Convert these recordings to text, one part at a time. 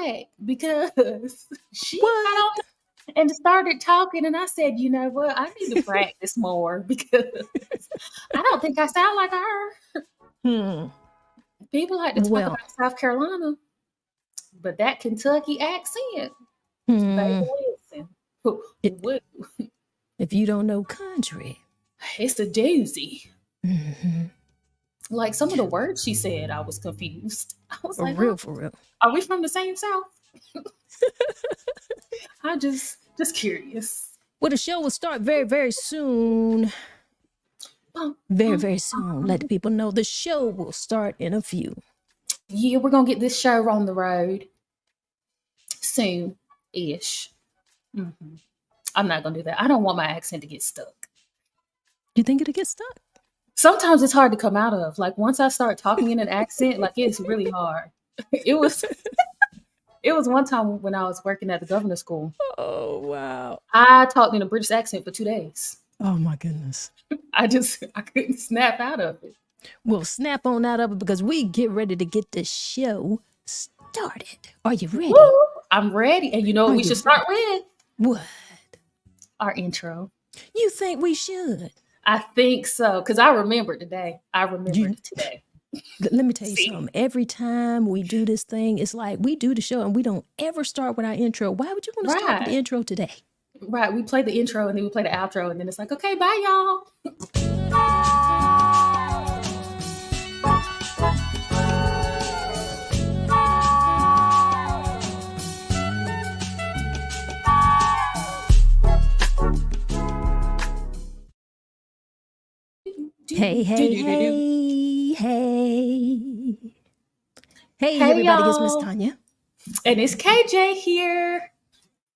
back because she got What? on and started talking, and I said, "You know what? I need to practice more because I don't think I sound like her." Hmm. People like to talk Well, about South Carolina, but that Kentucky accent, baby, hmm. listen. It, if you don't know country, It's a doozy. hmm, Like some of the words she said, I was confused. I was for like, real, "Oh, for real. are we from the same South?" I just curious. Well, the show will start very, very soon. Bum, Very, bum, very soon. Let the bum. people know the show will start in a few. Yeah, we're gonna get this show on the road soon ish. I'm not gonna do that. I don't want my accent to get stuck. You think it'll get stuck? Sometimes it's hard to come out of. Like once I start talking in an accent, like it's really hard. It was it was one time when I was working at the governor's school. Oh, wow. I talked in a British accent for 2 days. Oh, my goodness. I couldn't snap out of it. We'll snap on out of it because we get ready to get the show started. Are you ready? Woo! I'm ready. And you know what Are we you should start ready? with? What? Our intro. You think we should? I think so. Because I remembered today. I remembered You it today. let me tell you See? something. Every time we do this thing, it's like we do the show and we don't ever start with our intro. Why would you want to start with the Right. intro today? Right. We play the intro and then we play the outro and then it's like, okay, bye y'all. Hey, hey, hey, hey. Hey, Hey everybody, it's Miss y'all. Tanya. And it's KJ here.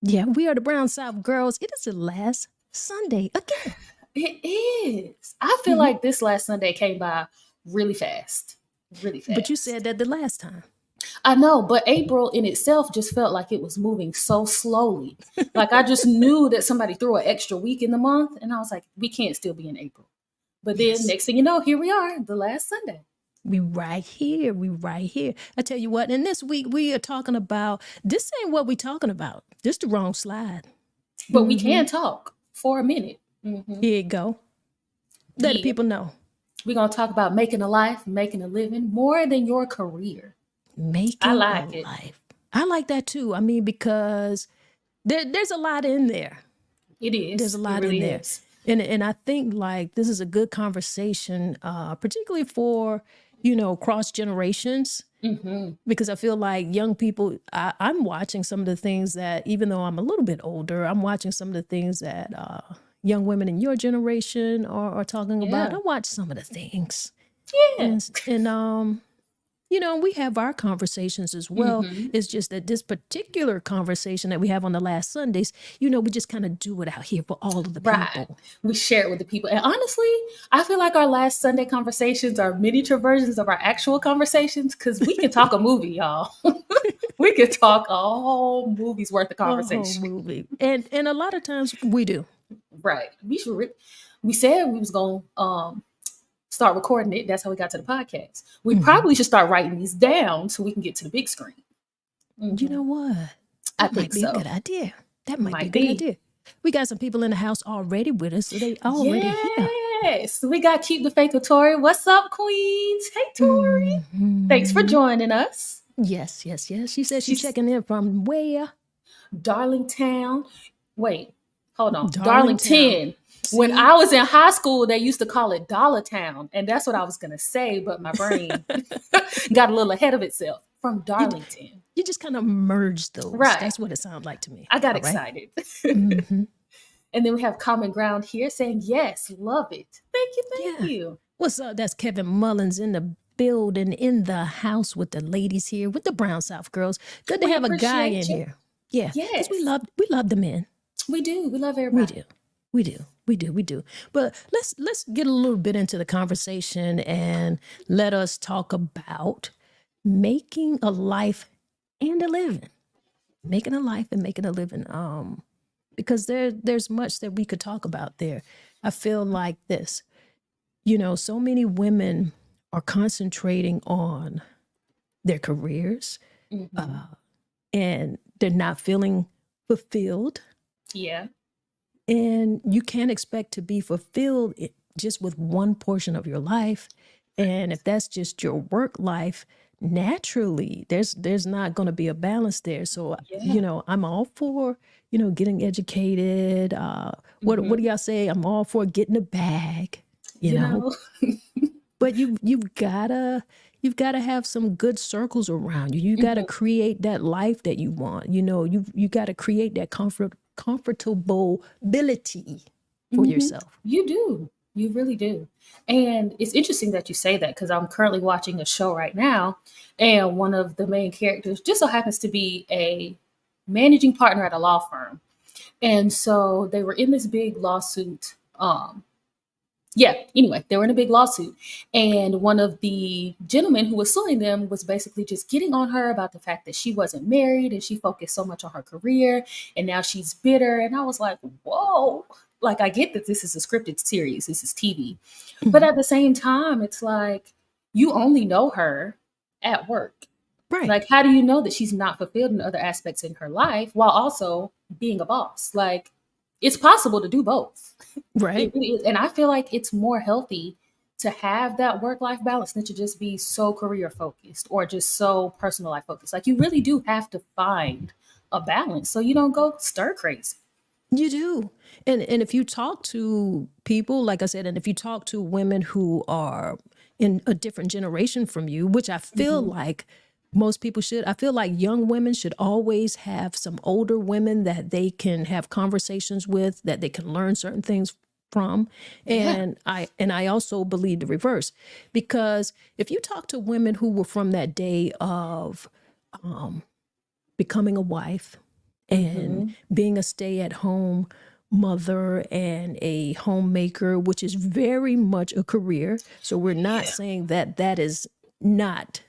Yeah, we are the Brown South Girls. It is the last Sunday again. It is. I feel Mhm. like this last Sunday came by really fast. Really But you fast. said that the last time. I know, but April in itself just felt like it was moving so slowly. Like I just knew that somebody threw an extra week in the month, and I was like, we can't still be in April. But then Yes. next thing you know, here we are, the last Sunday. We right here. We right here. I tell you what, and this week we are talking about, this ain't what we talking about. This the wrong slide. But we can talk for a minute. Here you go. Let the Yeah. people know. We're going to talk about making a life, making a living, more than your career. Making I a like it. life. I like that too. I mean, because there's a lot in there. It is. There's a It lot in really there. is. And I think like this is a good conversation, particularly for, cross generations. Because I feel like young people, I'm watching some of the things that, even though I'm a little bit older, I'm watching some of the things that young women in your generation are talking about. Yeah. I watch some of the things. Yeah. And we have our conversations as well. It's just that this particular conversation that we have on the last Sundays, we just kind of do it out here for all of the Right. people. We share it with the people. And honestly, I feel like our last Sunday conversations are miniature versions of our actual conversations because we can talk a movie, y'all. We could talk a whole movie's worth of A whole conversation. movie. And a lot of times we do. Right. We said we was going to start recording it. That's how we got to the podcast. We probably should start writing these down so we can get to the big screen. You know what? I That might think be so. a good idea. That might be a Might good be. idea. We got some people in the house already with us, so they already here. Yes. We got Keep the Faith with Tori. What's up, Queens? Hey, Tori. Thanks for joining us. Yes. She said she's She's checking in from where? Darlingtown. Wait, hold on. Darlington. Darlington. When See? I was in high school, they used to call it Dollartown. And that's what I was going to say, but my brain got a little ahead of itself. From Darlington. You just kind of merged those. Right. That's what it sounded like to me. I got All right? excited. Mhm. And then we have Common Ground here saying, yes, love it. Thank Yeah. you. What's up? That's Kevin Mullins in the building, in the house with the ladies here, with the Brown South Girls. Good to We have a guy in appreciate you. here. Yeah. Because Yes. we love the men. We do. We love We everybody. do. But let's get a little bit into the conversation and let us talk about making a life and a living. Making a life and making a living. Because there's much that we could talk about there. I feel like this. So many women are concentrating on their careers, and they're not feeling fulfilled. Yeah. And you can't expect to be fulfilled just with one portion of your life. And if that's just your work life, naturally there's not going to be a balance there. So, Yeah. I'm all for, getting educated. What do Hmm. y'all say? I'm all for getting a bag, you You know. know, But you've gotta have some good circles around you. You gotta Mhm. create that life that you want. You gotta create that comfortable ability for Mhm. yourself. You do. You really do. And it's interesting that you say that because I'm currently watching a show right now, and one of the main characters just so happens to be a managing partner at a law firm. And so they were in this big lawsuit. Yeah, anyway, they were in a big lawsuit. And one of the gentlemen who was suing them was basically just getting on her about the fact that she wasn't married and she focused so much on her career and now she's bitter. And I was like, whoa. Like, I get that this is a scripted series, this is TV. But Mhm. at the same time, it's like you only know her at work. Right. Like, how do you know that she's not fulfilled in other aspects in her life while also being a boss? Like, it's possible to do both. Right. It really is. And I feel like it's more healthy to have that work life balance than to just be so career focused or just so personal life focused. Like, you really do have to find a balance so you don't go stir crazy. You do. And if you talk to people, like I said, and if you talk to women who are in a different generation from you, which I feel Mhm. like most people should, I feel like young women should always have some older women that they can have conversations with, that they can learn certain things from. Yeah. And I also believe the reverse. Because if you talk to women who were from that day of becoming a wife and Hmm. being a stay at home mother and a homemaker, which is very much a career. So we're not Yeah. saying that that is not,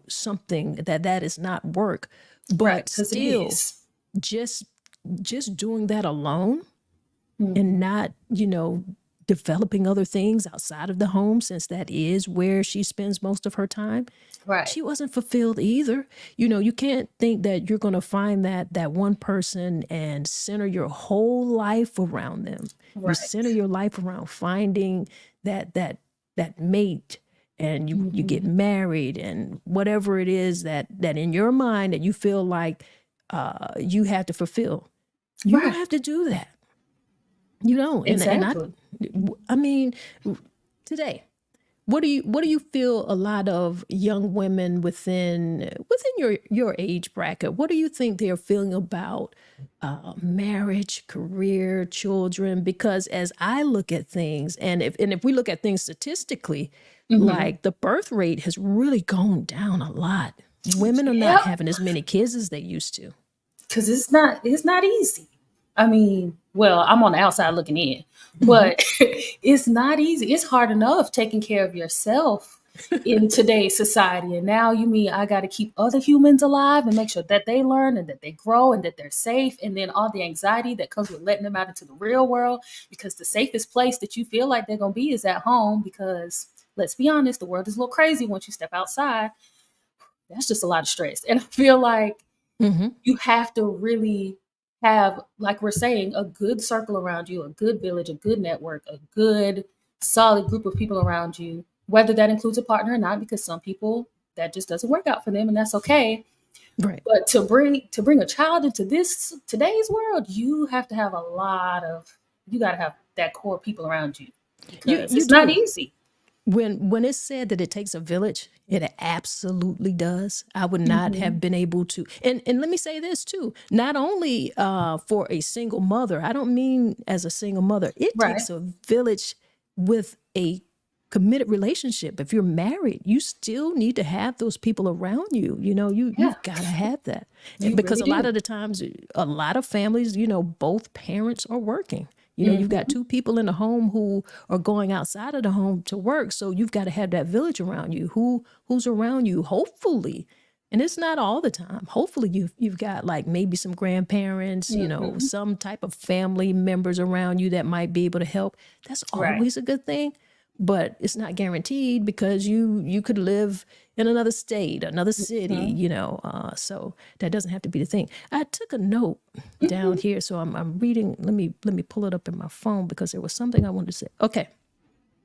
something that is not work, Right. but Because it still is. just just doing that alone and Mhm. not, developing other things outside of the home, since that is where she spends most of her time, Right. she wasn't fulfilled either. You can't think that you're going to find that one person and center your whole life around them. You center Right. your life around finding that mate, and you get Hmm. married, and whatever it is that in your mind that you feel like you have to fulfill. You don't Right. have to do that. You don't. And Exactly. I mean, today, what do you feel a lot of young women within your age bracket, what do you think they're feeling about marriage, career, children? Because as I look at things, and if we look at things statistically, Hmm. like the birth rate has really gone down a lot. Women are not Yep. having as many kids as they used to. Because it's not easy. I mean, well, I'm on the outside looking in, Hmm. but it's not easy. It's hard enough taking care of yourself in today's society. And now you mean I got to keep other humans alive and make sure that they learn and that they grow and that they're safe. And then all the anxiety that comes with letting them out into the real world, because the safest place that you feel like they're going to be is at home. Because let's be honest, the world is a little crazy once you step outside. That's just a lot of stress. And I feel like Hmm. you have to really have, like we're saying, a good circle around you, a good village, a good network, a good solid group of people around you, whether that includes a partner or not, because some people that just doesn't work out for them and that's okay. Right. But to bring a child into this today's world, you have to have you got to have that core people around you because You it's not do. easy. When it's said that it takes a village, it absolutely does. I would not Hmm. have been able to. And let me say this too. Not only for a single mother, I don't mean as a single mother. It Right. takes a village with a committed relationship. If you're married, you still need to have those people around you. Yeah, You've got to have that. you Because really a lot do. of the times, a lot of families, both parents are working. You've got Hmm. two people in the home who are going outside of the home to work. So you've got to have that village around you. Who's around you, hopefully. And it's not all the time. Hopefully you've got like maybe some grandparents, Hmm. some type of family members around you that might be able to help. That's Right. always a good thing. but it's not guaranteed because you could live in another state, another city, Mhm. you know. So that doesn't have to be the thing. I took a note down Mhm. here, so I'm reading. Let me pull it up in my phone because there was something I wanted to say. Okay,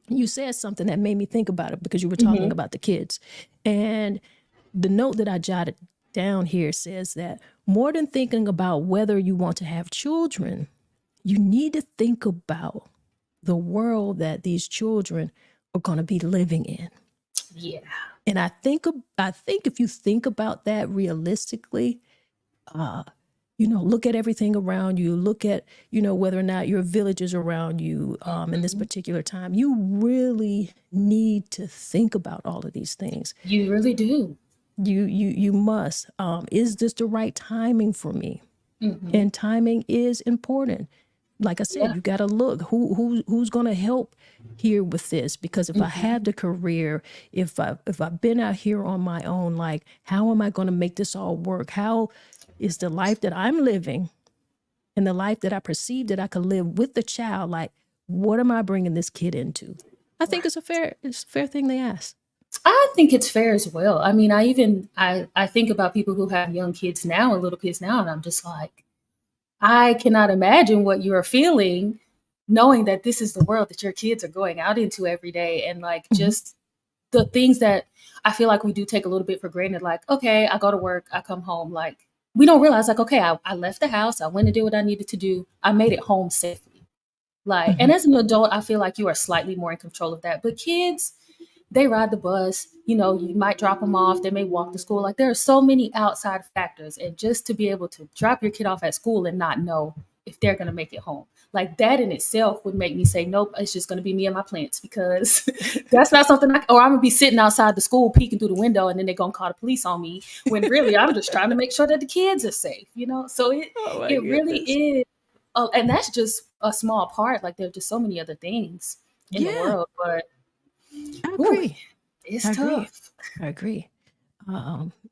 you said something that made me think about it because you were talking Mhm. about the kids, and the note that I jotted down here says that more than thinking about whether you want to have children, you need to think about the world that these children are going to be living in. Yeah. And I think if you think about that realistically, you know, look at everything around you, look at, you know, whether or not your village is around you in this Mhm. particular time, you really need to think about all of these things. You really do. You must. Is this the right timing for me? Mhm. And timing is important. Like I said, Yeah. you got to look who's going to help here with this, because if I have Mhm. the career, if I've been out here on my own, like, how am I going to make this all work? How is the life that I'm living and the life that I perceive that I could live with the child, like, what am I bringing this kid into? I think Right. it's a fair thing they ask. I think it's fair as well. I mean, I think about people who have young kids now and little kids now, and I'm just like, I cannot imagine what you're feeling knowing that this is the world that your kids are going out into every day, and like Mhm. just the things that I feel like we do take a little bit for granted. Like, okay, I go to work, I come home. Like, we don't realize, like, okay, I left the house, I went to do what I needed to do, I made it home safely. Like, and Mhm. as an adult, I feel like you are slightly more in control of that. But kids, they ride the bus, you know, you might drop them off, they may walk to school. Like, there are so many outside factors. And just to be able to drop your kid off at school and not know if they're going to make it home, like that in itself would make me say, nope, it's just going to be me and my plants, because that's not something or I'm going to be sitting outside the school peeking through the window and then they're going to call the police on me when really I'm just trying to make sure that the kids are safe, you know? So Oh my it really goodness. is. Oh, and that's just a small part. Like, there are just so many other things in the Yeah, world, but I whew, agree. it's I agree. tough. I agree.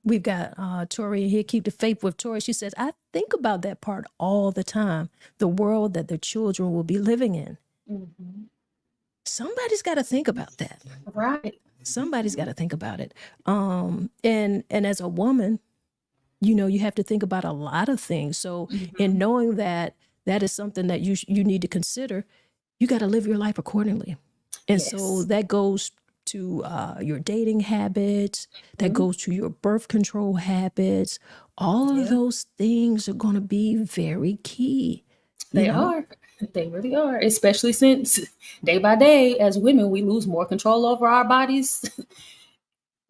We've got Tori here, keep the faith with Tori. She says, I think about that part all the time, the world that the children will be living in. Mhm. Somebody's got to think about that. Right. Somebody's got to think about it. And as a woman, you know, you have to think about a lot of things. So in Mhm. knowing that that is something that you need to consider, you got to live your life accordingly. And so Yes. that goes to your dating habits, that Mhm. goes to your birth control habits. All of Yeah, those things are going to be very key, you they know? are. They really are. Especially since day by day, as women, we lose more control over our bodies.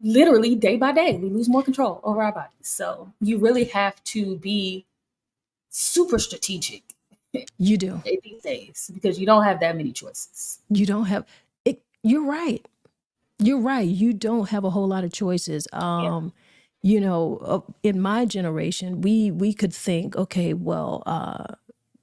Literally, day by day, we lose more control over our bodies. So you really have to be super strategic You do. these days because you don't have that many choices. You don't have it. You're right. You're right. You don't have a whole lot of choices. Yeah. You know, in my generation, we could think, okay, well,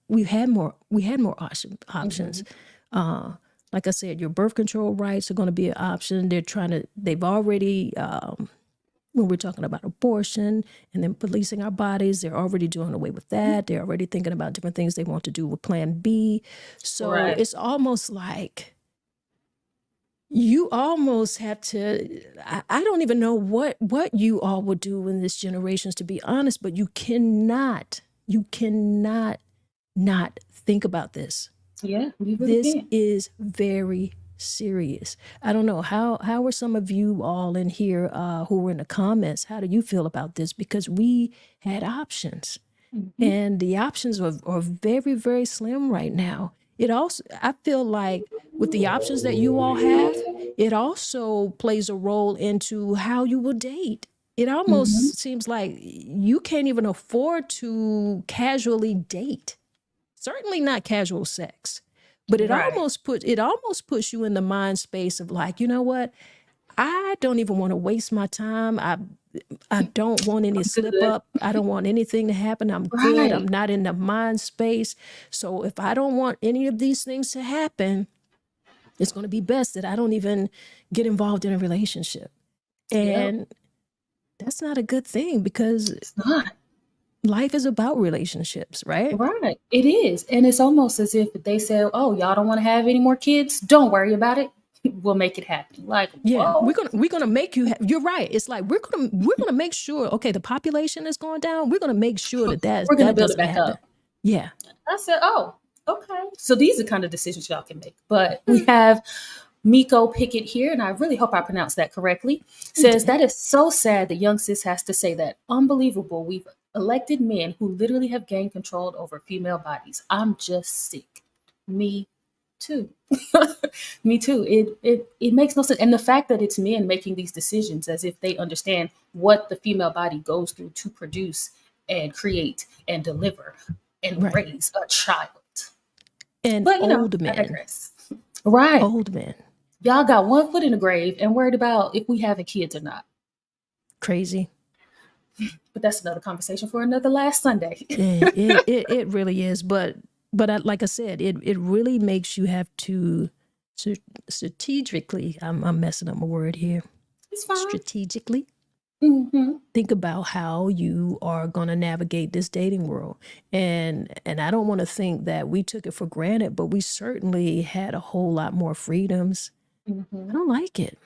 we had more options. Mhm. Uh, like I said, your birth control rights are going to be an option. They've already, when we're talking about abortion and then policing our bodies, they're already doing away with that. They're already thinking about different things they want to do with Plan B. So Right. it's almost like you almost have to. I don't even know what you all would do in this generations, to be honest, but you cannot not think about this. Yeah, we really This can. is very serious. I don't know how are some of you all in here who were in the comments. How do you feel about this? Because we had options, Mhm. and the options are very, very slim right now. It also, I feel like, with the options that you all have, it also plays a role into how you will date. It Mhm. almost seems like you can't even afford to casually date, certainly not casual sex. But it Right. almost puts you in the mind space of, like, you know what? I don't even want to waste my time. I don't want any I'm slip good. up. I don't want anything to happen. I'm good. I'm Right. not in the mind space. So if I don't want any of these things to happen, it's going to be best that I don't even get involved in a relationship. Yep. And that's not a good thing, because It's not. life is about relationships, right? Right. It is. And it's almost as if they say, oh, y'all don't want to have any more kids? Don't worry about it. will make it happen. Like, Yeah, whoa, we're gonna make you. You're right. It's like we're gonna make sure. Okay, the population is going down. We're gonna make sure that we're gonna that build it doesn't back happen. up. Yeah. I said, oh, okay. So these are the kind of decisions y'all can make. But we Mm, have Miko Pickett here, and I really hope I pronounced that correctly. you Says did. that is so sad that young sis has to say that. Unbelievable. We've elected men who literally have gained control over female bodies. I'm just sick. Me too. Me too. It makes no sense. And the fact that it's men making these decisions as if they understand what the female body goes through to produce and create and deliver and Right. raise a child. And But old I men, digress. Right. old men, Y'all got one foot in the grave and worried about if we having kids or not. crazy. But that's another conversation for another last Sunday. It really is. But like I said, it really makes you have to strategically. I'm messing up my word here. It's fine. Strategically Mm-hmm. think about how you are going to navigate this dating world. And I don't want to think that we took it for granted, but we certainly had a whole lot more freedoms. I Mm-hmm. don't like it.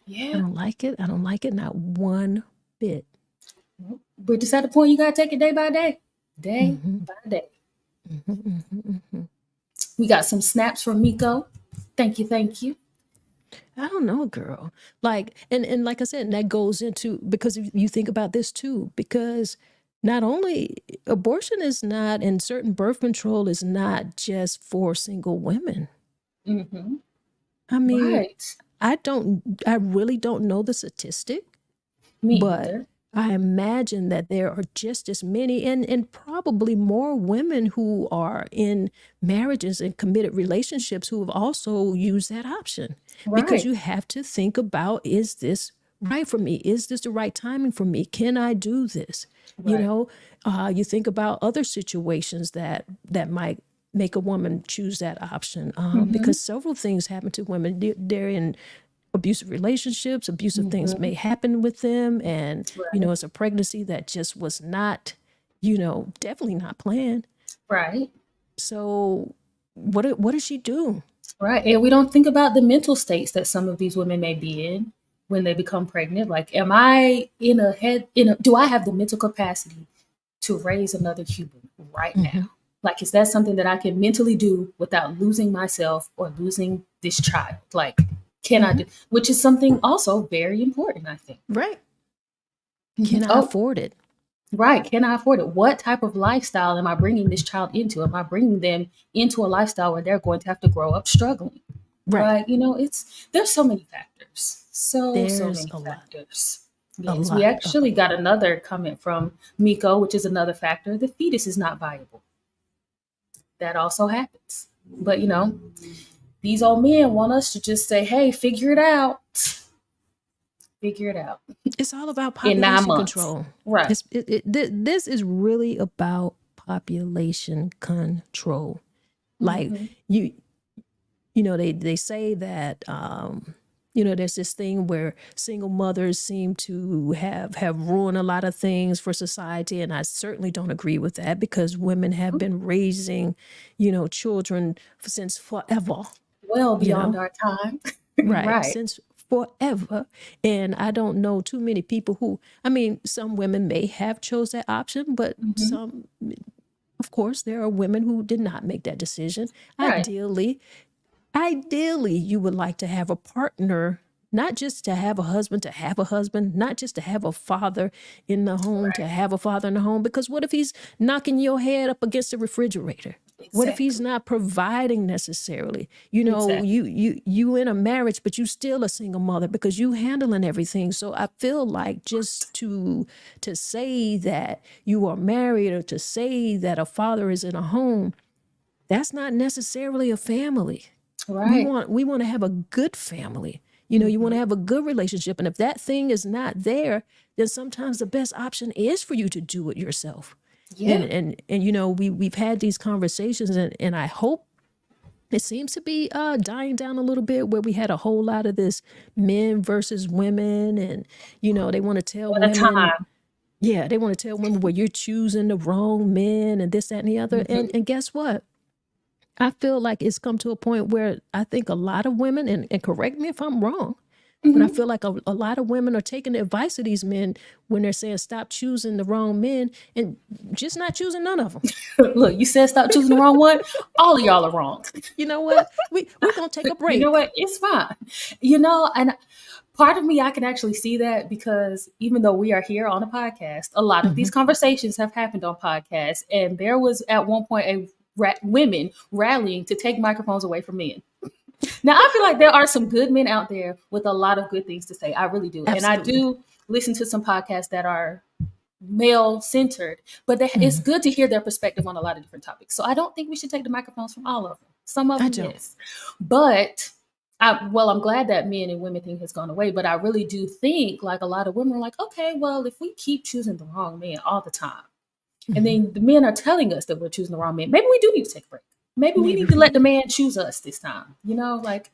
I Yeah. don't like it. I don't like it, not one bit. We're just at the point you gotta take it day by day. Day Hmm. by day. Hmm. Hmm. We got some snaps from Miko. Thank you, thank you. I don't know, girl. Like, and like I said, and that goes into, because you think about this too, because not only abortion is not, and certain birth control is not just for single women. Mm-hmm. I mean, Right. I really don't know the statistic, Me but either. I imagine that there are just as many and probably more women who are in marriages and committed relationships who have also used that option, because Right. you have to think about, is this right for me? Is this the right timing for me? Can I do this? You Right. know, you think about other situations that might make a woman choose that option, Mm-hmm. because several things happen to women. They're in abusive relationships, abusive things Mm-hmm. may happen with them, and Right. it's a pregnancy that just was not, definitely not planned. Right. So what does she do? Right. And we don't think about the mental states that some of these women may be in when they become pregnant. Like, am I do I have the mental capacity to raise another human right now? Hmm. Like, is that something that I can mentally do without losing myself or losing this child? Like, can I Hmm. do, which is something also very important, I think. Right. Mhm. Can I Oh, afford it? right. Can I afford it? What type of lifestyle am I bringing this child into? Am I bringing them into a lifestyle where they're going to have to grow up struggling? Right. Like, there's so many factors. So There's many a lot. factors. A Yes, we lot. actually got another comment from Miko, which is another factor. The fetus is not viable. That also happens. But, these old men want us to just say, hey, figure it out. Figure it out It's all about in nine population months. control. Right. This is really about population control. Like, Mm-hmm. they say that, there's this thing where single mothers seem to have ruined a lot of things for society, and I certainly don't agree with that, because women have been raising, children since forever. Well you beyond know our time. right, Right. since forever. And I don't know too many people who, I mean, some women may have chose that option, but Mm-hmm. some, of course, there are women who did not make that decision. Right. Ideally, you would like to have a partner, not just to have a husband, not just to have a father in the home, to Right. have a father in the home, because what if he's knocking your head up against the refrigerator? What if he's Exactly. not providing necessarily? You in a marriage, but you still a single mother because you handling everything. So I feel like, just to say that you are married, or to say that a father is in a home, that's not necessarily a family. We Right. want we want to have a good family. You want Mm-hmm. to have a good relationship. And if that thing is not there, then sometimes the best option is for you to do it yourself. Yeah. And we've had these conversations, and I hope it seems to be dying down a little bit, where we had a whole lot of this men versus women, and they want to tell What a women, time. yeah, they want to tell women, well, you're choosing the wrong men, and this, that, and the other. Mm-hmm. And guess what? I feel like it's come to a point where I think a lot of women, and correct me if I'm wrong, but I feel like a lot of women are taking the advice of these men when they're saying stop choosing the wrong men and just not choosing none of them. Look, you said stop choosing the wrong one. All of y'all are wrong. You know what? We're going to take a You know break. what? It's fine. And part of me, I can actually see that because even though we are here on a podcast, a lot of these conversations have happened on podcasts. And there was at one point women rallying to take microphones away from men. Now, I feel like there are some good men out there with a lot of good things to say. I really do. And I Absolutely. do listen to some podcasts that are male centered, but it's good to hear their perspective on a lot of different topics. So I don't think we should take the microphones from all of them. Some of I them, don't. yes. But I'm glad that men and women thing has gone away, but I really do think like a lot of women are like, okay, well, if we keep choosing the wrong man all the time, and then the men are telling us that we're choosing the wrong man, maybe we do need to take a break. Maybe we need to let the man choose us this time. Like,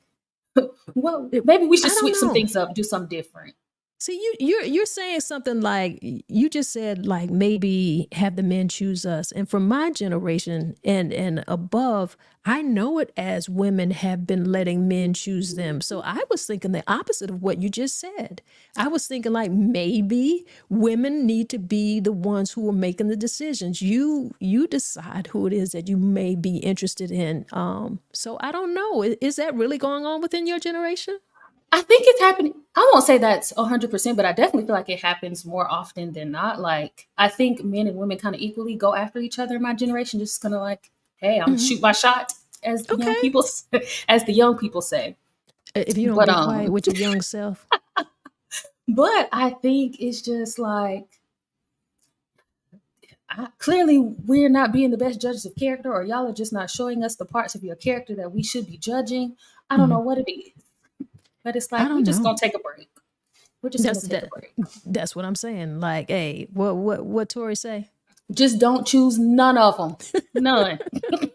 well, maybe we should I don't switch some know. things up, do something different. See, you're saying something like you just said, like maybe have the men choose us. And from my generation and above, I know it as women have been letting men choose them. So I was thinking the opposite of what you just said. I was thinking like maybe women need to be the ones who are making the decisions. You decide who it is that you may be interested in. So I don't know. Is that really going on within your generation? I think it's happening. I won't say that's 100%, but I definitely feel like it happens more often than not. Like, I think men and women kind of equally go after each other in my generation, just kind of like, hey, I'm gonna Mhm. shoot my shot, as the young Okay. people, as the young people say. If you don't But be quiet with your young self. I think it's just like clearly we're not being the best judges of character, or y'all are just not showing us the parts of your character that we should be judging. I don't know Mhm. what it is, but it's I like we don't just know. gonna take a break. We're just gonna That's take a that. break. That's what I'm saying. Like, hey, what Tori say? Just don't choose none of them. None.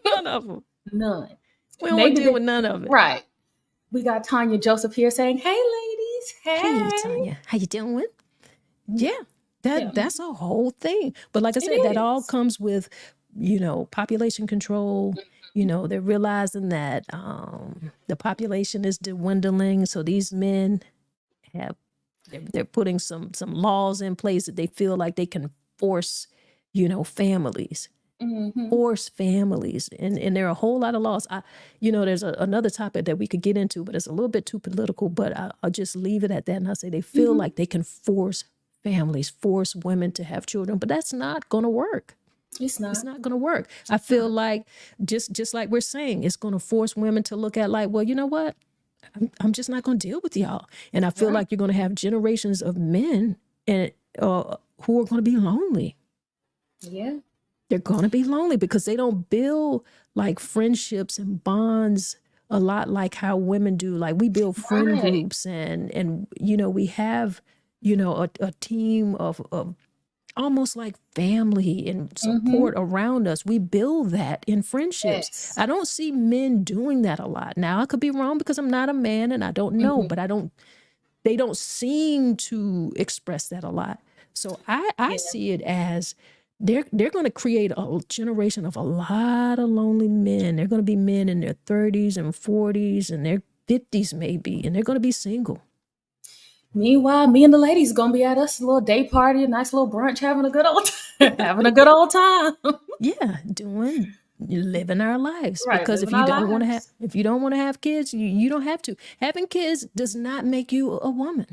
None of them. None. We don't want Maybe to deal the with none of it. right. We got Tanya Joseph here saying, "Hey, ladies, Hey, hey." Tanya, how you doing? Yeah, Yeah, that's a whole thing. But like I it said, that all is. comes with, population control. They're realizing that the population is dwindling. So these men have they're putting some laws in place that they feel like they can force, families. Mm-hmm. Force families, and there are a whole lot of laws. There's another topic that we could get into, but it's a little bit too political. But I'll just leave it at that, and I'll say they feel Mm-hmm. like they can force families, force women to have children, but that's not going to work. It's It's not. not going to work. I feel like just like we're saying, it's going to force women to look at like, well, you know what? I'm just not going to deal with y'all, and I feel Right. like you're going to have generations of men and who are going to be lonely. Yeah. They're going to be lonely because they don't build like friendships and bonds a lot like how women do. Like we build friend Right. groups and we have a team of almost like family and Mm-hmm. support around us. We build that in friendships. Yes. I don't see men doing that a lot. Now I could be wrong because I'm not a man and I don't know, Mm-hmm. but they don't seem to express that a lot. So I Yeah. see it as they're going to create a generation of a lot of lonely men. They're going to be men in their 30s and 40s and their 50s maybe, and they're going to be single. Meanwhile, me and the ladies gonna be at us a little day party, a nice little brunch, having a good old having a good old time. Yeah, living our lives, Right, because if living you our don't want to have lives. if you don't want to have kids, you don't have to. Having kids does not make you a woman.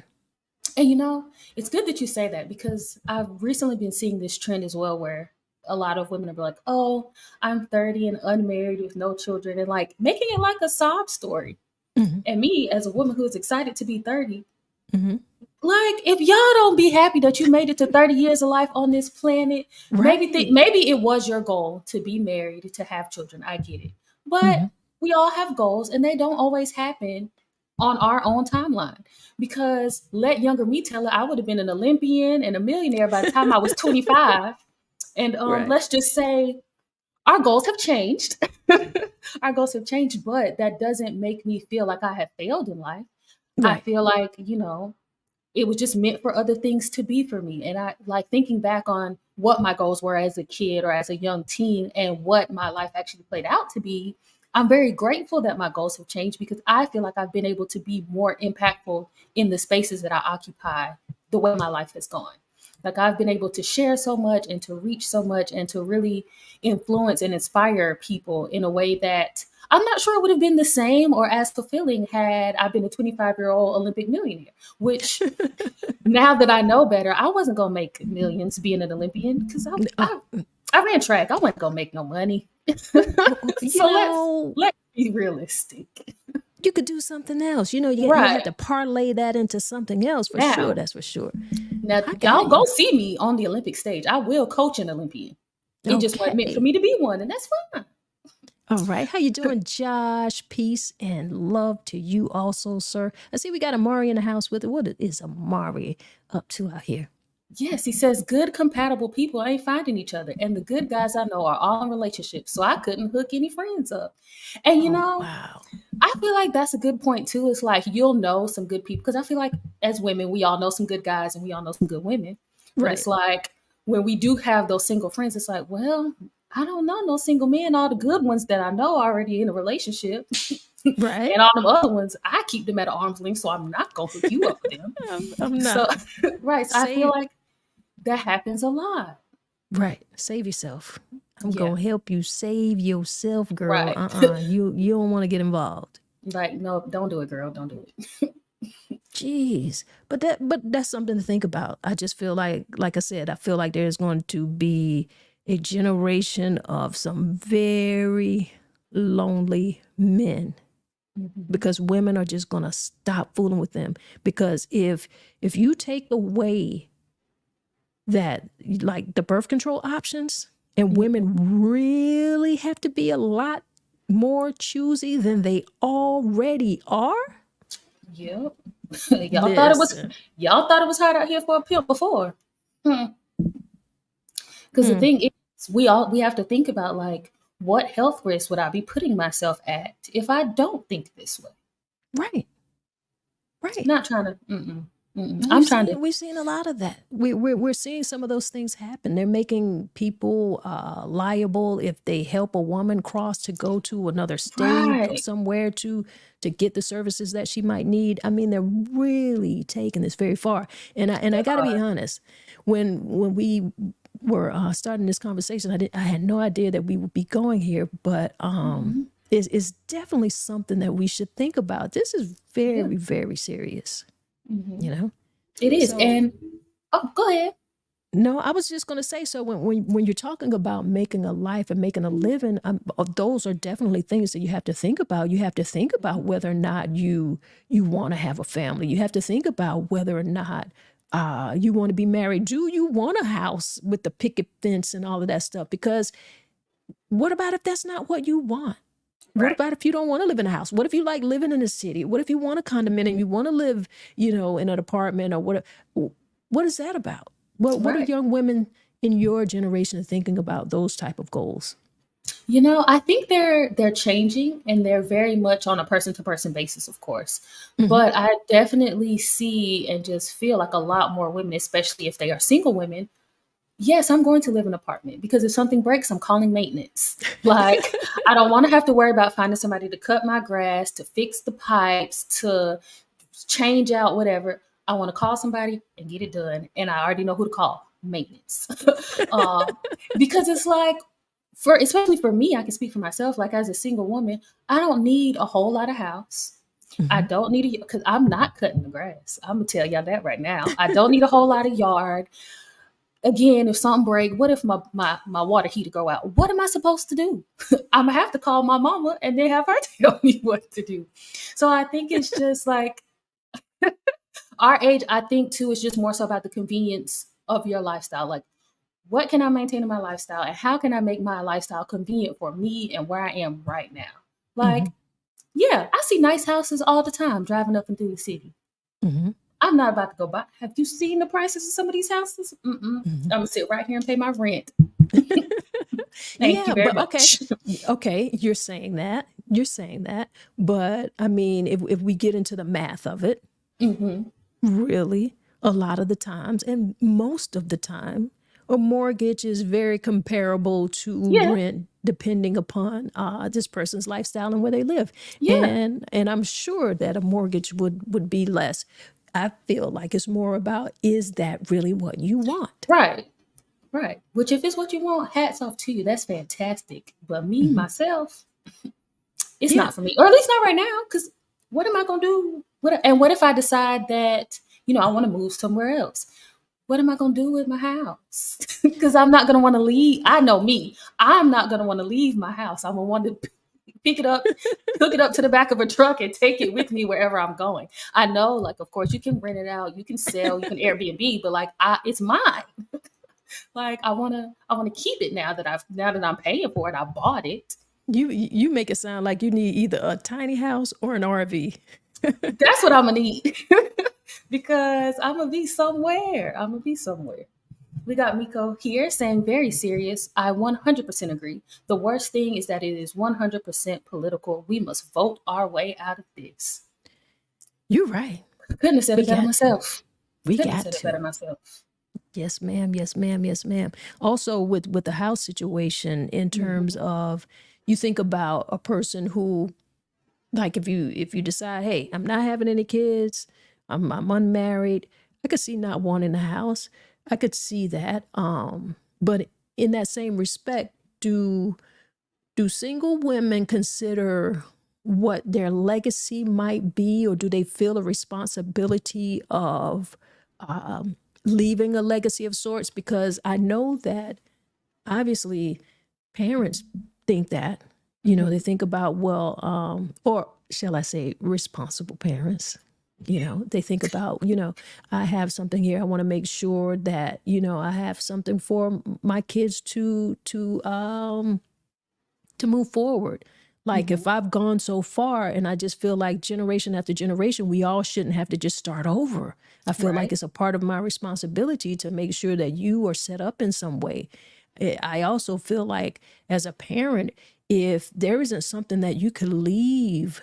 And it's good that you say that because I've recently been seeing this trend as well where a lot of women are like, oh, I'm 30 and unmarried with no children, and like making it like a sob story. Hmm. And me, as a woman who is excited to be 30, Hmm. like if y'all don't be happy that you made it to 30 years of life on this planet, Right. maybe it was your goal to be married, to have children. I get it. But Hmm. we all have goals and they don't always happen on our own timeline. Because let younger me tell it, I would have been an Olympian and a millionaire by the time I was 25. And Right. let's just say our goals have changed. Our goals have changed, but that doesn't make me feel like I have failed in life. I Right. feel like, it was just meant for other things to be for me. And I like thinking back on what my goals were as a kid or as a young teen and what my life actually played out to be. I'm very grateful that my goals have changed because I feel like I've been able to be more impactful in the spaces that I occupy the way my life has gone. Like I've been able to share so much and to reach so much and to really influence and inspire people in a way that I'm not sure it would have been the same or as fulfilling had I been a 25-year-old Olympic millionaire, which now that I know better, I wasn't going to make millions being an Olympian because Uh, I ran track. I wasn't going to make no money. you So know, let's be realistic. you could do something else. You have Right. to parlay that into something else for sure. Now, That's for sure. now I y'all got go you. see me on the Olympic stage. I will coach an Olympian. It just wasn't meant for Okay. me to be one, and that's fine. All right. How you doing, Josh? Peace and love to you also, sir. I see we got Amari in the house with it. What is Amari up to out here? Yes, he says good compatible people ain't finding each other, and the good guys I know are all in relationships, so I couldn't hook any friends up. And Oh, wow. I feel like that's a good point too. It's like you'll know some good people because I feel like as women, we all know some good guys and we all know some good women. But Right. it's like when we do have those single friends, it's like, well, I don't know no single men. All the good ones that I know are already in a relationship, Right. and all them other ones, I keep them at arm's length, so I'm not gonna hook you up with them. I'm So, not. right, so I feel Save. like that happens a lot. Right. Save yourself. I'm Yeah, gonna help you save yourself, girl. right. You don't want to get involved. Like, no, don't do it, girl. Don't do it. Jeez. But that's something to think about. I just feel like I said, I feel like there's going to be a generation of some very lonely men Mhm. because women are just gonna stop fooling with them. Because if you take away that, like, the birth control options, and women really have to be a lot more choosy than they already are. Yep. Listen. Y'all thought it was hard out here for a pimp before. Because the Hmm. thing is, we have to think about like what health risk would I be putting myself at if I don't think this way? Right. Right. Not trying to. And I'm trying to. we've seen a lot of that. We're seeing some of those things happen. They're making people liable if they help a woman cross to go to another state or Right. somewhere to get the services that she might need. I mean, they're really taking this very far. And I They got to be are. honest. When we were starting this conversation, I had no idea that we would be going here, but Mhm. it's definitely something that we should think about. This is Yeah. very, very serious. Mhm. You know. It is. So And oh, go ahead. no, I was just going to say, so when you're talking about making a life and making a living, those are definitely things that you have to think about. You have to think about whether or not you want to have a family. You have to think about whether or not you want to be married. Do you want a house with the picket fence and all of that stuff? Because what about if that's not what you want? What Right. about if you don't want to live in a house? What if you like living in a city? What if you want a condominium? You want to live, in an apartment or what? What is that about? What are Right. young women in your generation thinking about those type of goals? I think they're changing and they're very much on a person to person basis, of course. Hmm. But I definitely see and just feel like a lot more women, especially if they are single women. Yes, I'm going to live in an apartment because if something breaks, I'm calling maintenance. Like, I don't want to have to worry about finding somebody to cut my grass, to fix the pipes, to change out whatever. I want to call somebody and get it done. And I already know who to call maintenance. uh, because it's like, especially for me, I can speak for myself. Like as a single woman, I don't need a whole lot of house. I Hmm. don't need a because I'm not cutting the grass. I'm gonna tell y'all that right now. I don't need a whole lot of yard. Again, if something break, what if my water heater go out? What am I supposed to do? I'm gonna have to call my mama and then have her tell me what to do. So I think it's just like our age. I think too is just more so about the convenience of your lifestyle. Like what can I maintain in my lifestyle and how can I make my lifestyle convenient for me and where I am right now? Like, Hmm. yeah, I see nice houses all the time driving up and through the city. Hmm. I'm not about to go buy. Have you seen the prices of some of these houses? I'm Hmm. gonna sit right here and pay my rent. Thank you Yeah, very but okay, much. okay, you're saying that, but I mean, if we get into the math of it, Hmm. really, a lot of the times, and most of the time, a mortgage is very comparable to Yeah, rent depending upon this person's lifestyle and where they live. yeah, And I'm sure that a mortgage would be less. I feel like it's more about, is that really what you want? right, right. Which, if it's what you want, hats off to you. That's fantastic. But me, Hmm. myself, it's Yeah. not for me, or at least not right now. Because what am I gonna do? What if I decide that I want to move somewhere else? What am I gonna do with my house? Because I'm not gonna want to leave. I know me. I'm not gonna want to leave my house. I'm gonna want to pick it up, hook it up to the back of a truck, and take it with me wherever I'm going. I know, like, of course, you can rent it out, you can sell, you can Airbnb, but like, it's mine. Like, I wanna keep it now that I'm paying for it. I bought it. You make it sound like you need either a tiny house or an RV. That's what I'm gonna need. Because I'm gonna be somewhere. I'm gonna be somewhere. We got Miko here saying, very serious. I 100% agree. The worst thing is that it is 100% political. We must vote our way out of this. You're right. Couldn't have said We it better got to. myself. We Couldn't have got said it to. better myself. Yes, ma'am. Yes, ma'am. Yes, ma'am. Also, with the house situation, in terms Mhm. of, you think about a person who, like, if you decide, hey, I'm not having any kids, I'm unmarried, I could see not wanting a house. I could see that. But in that same respect, do single women consider what their legacy might be, or do they feel a responsibility of um, leaving a legacy of sorts? Because I know that obviously parents think that, they Mhm. think about, well, or shall I say, responsible parents. They think about, I have something here. I want to make sure that, I have something for my kids to move forward. Like, Mhm. if I've gone so far, and I just feel like generation after generation, we all shouldn't have to just start over. I feel like Right. it's a part of my responsibility to make sure that you are set up in some way. I also feel like, as a parent, if there isn't something that you could leave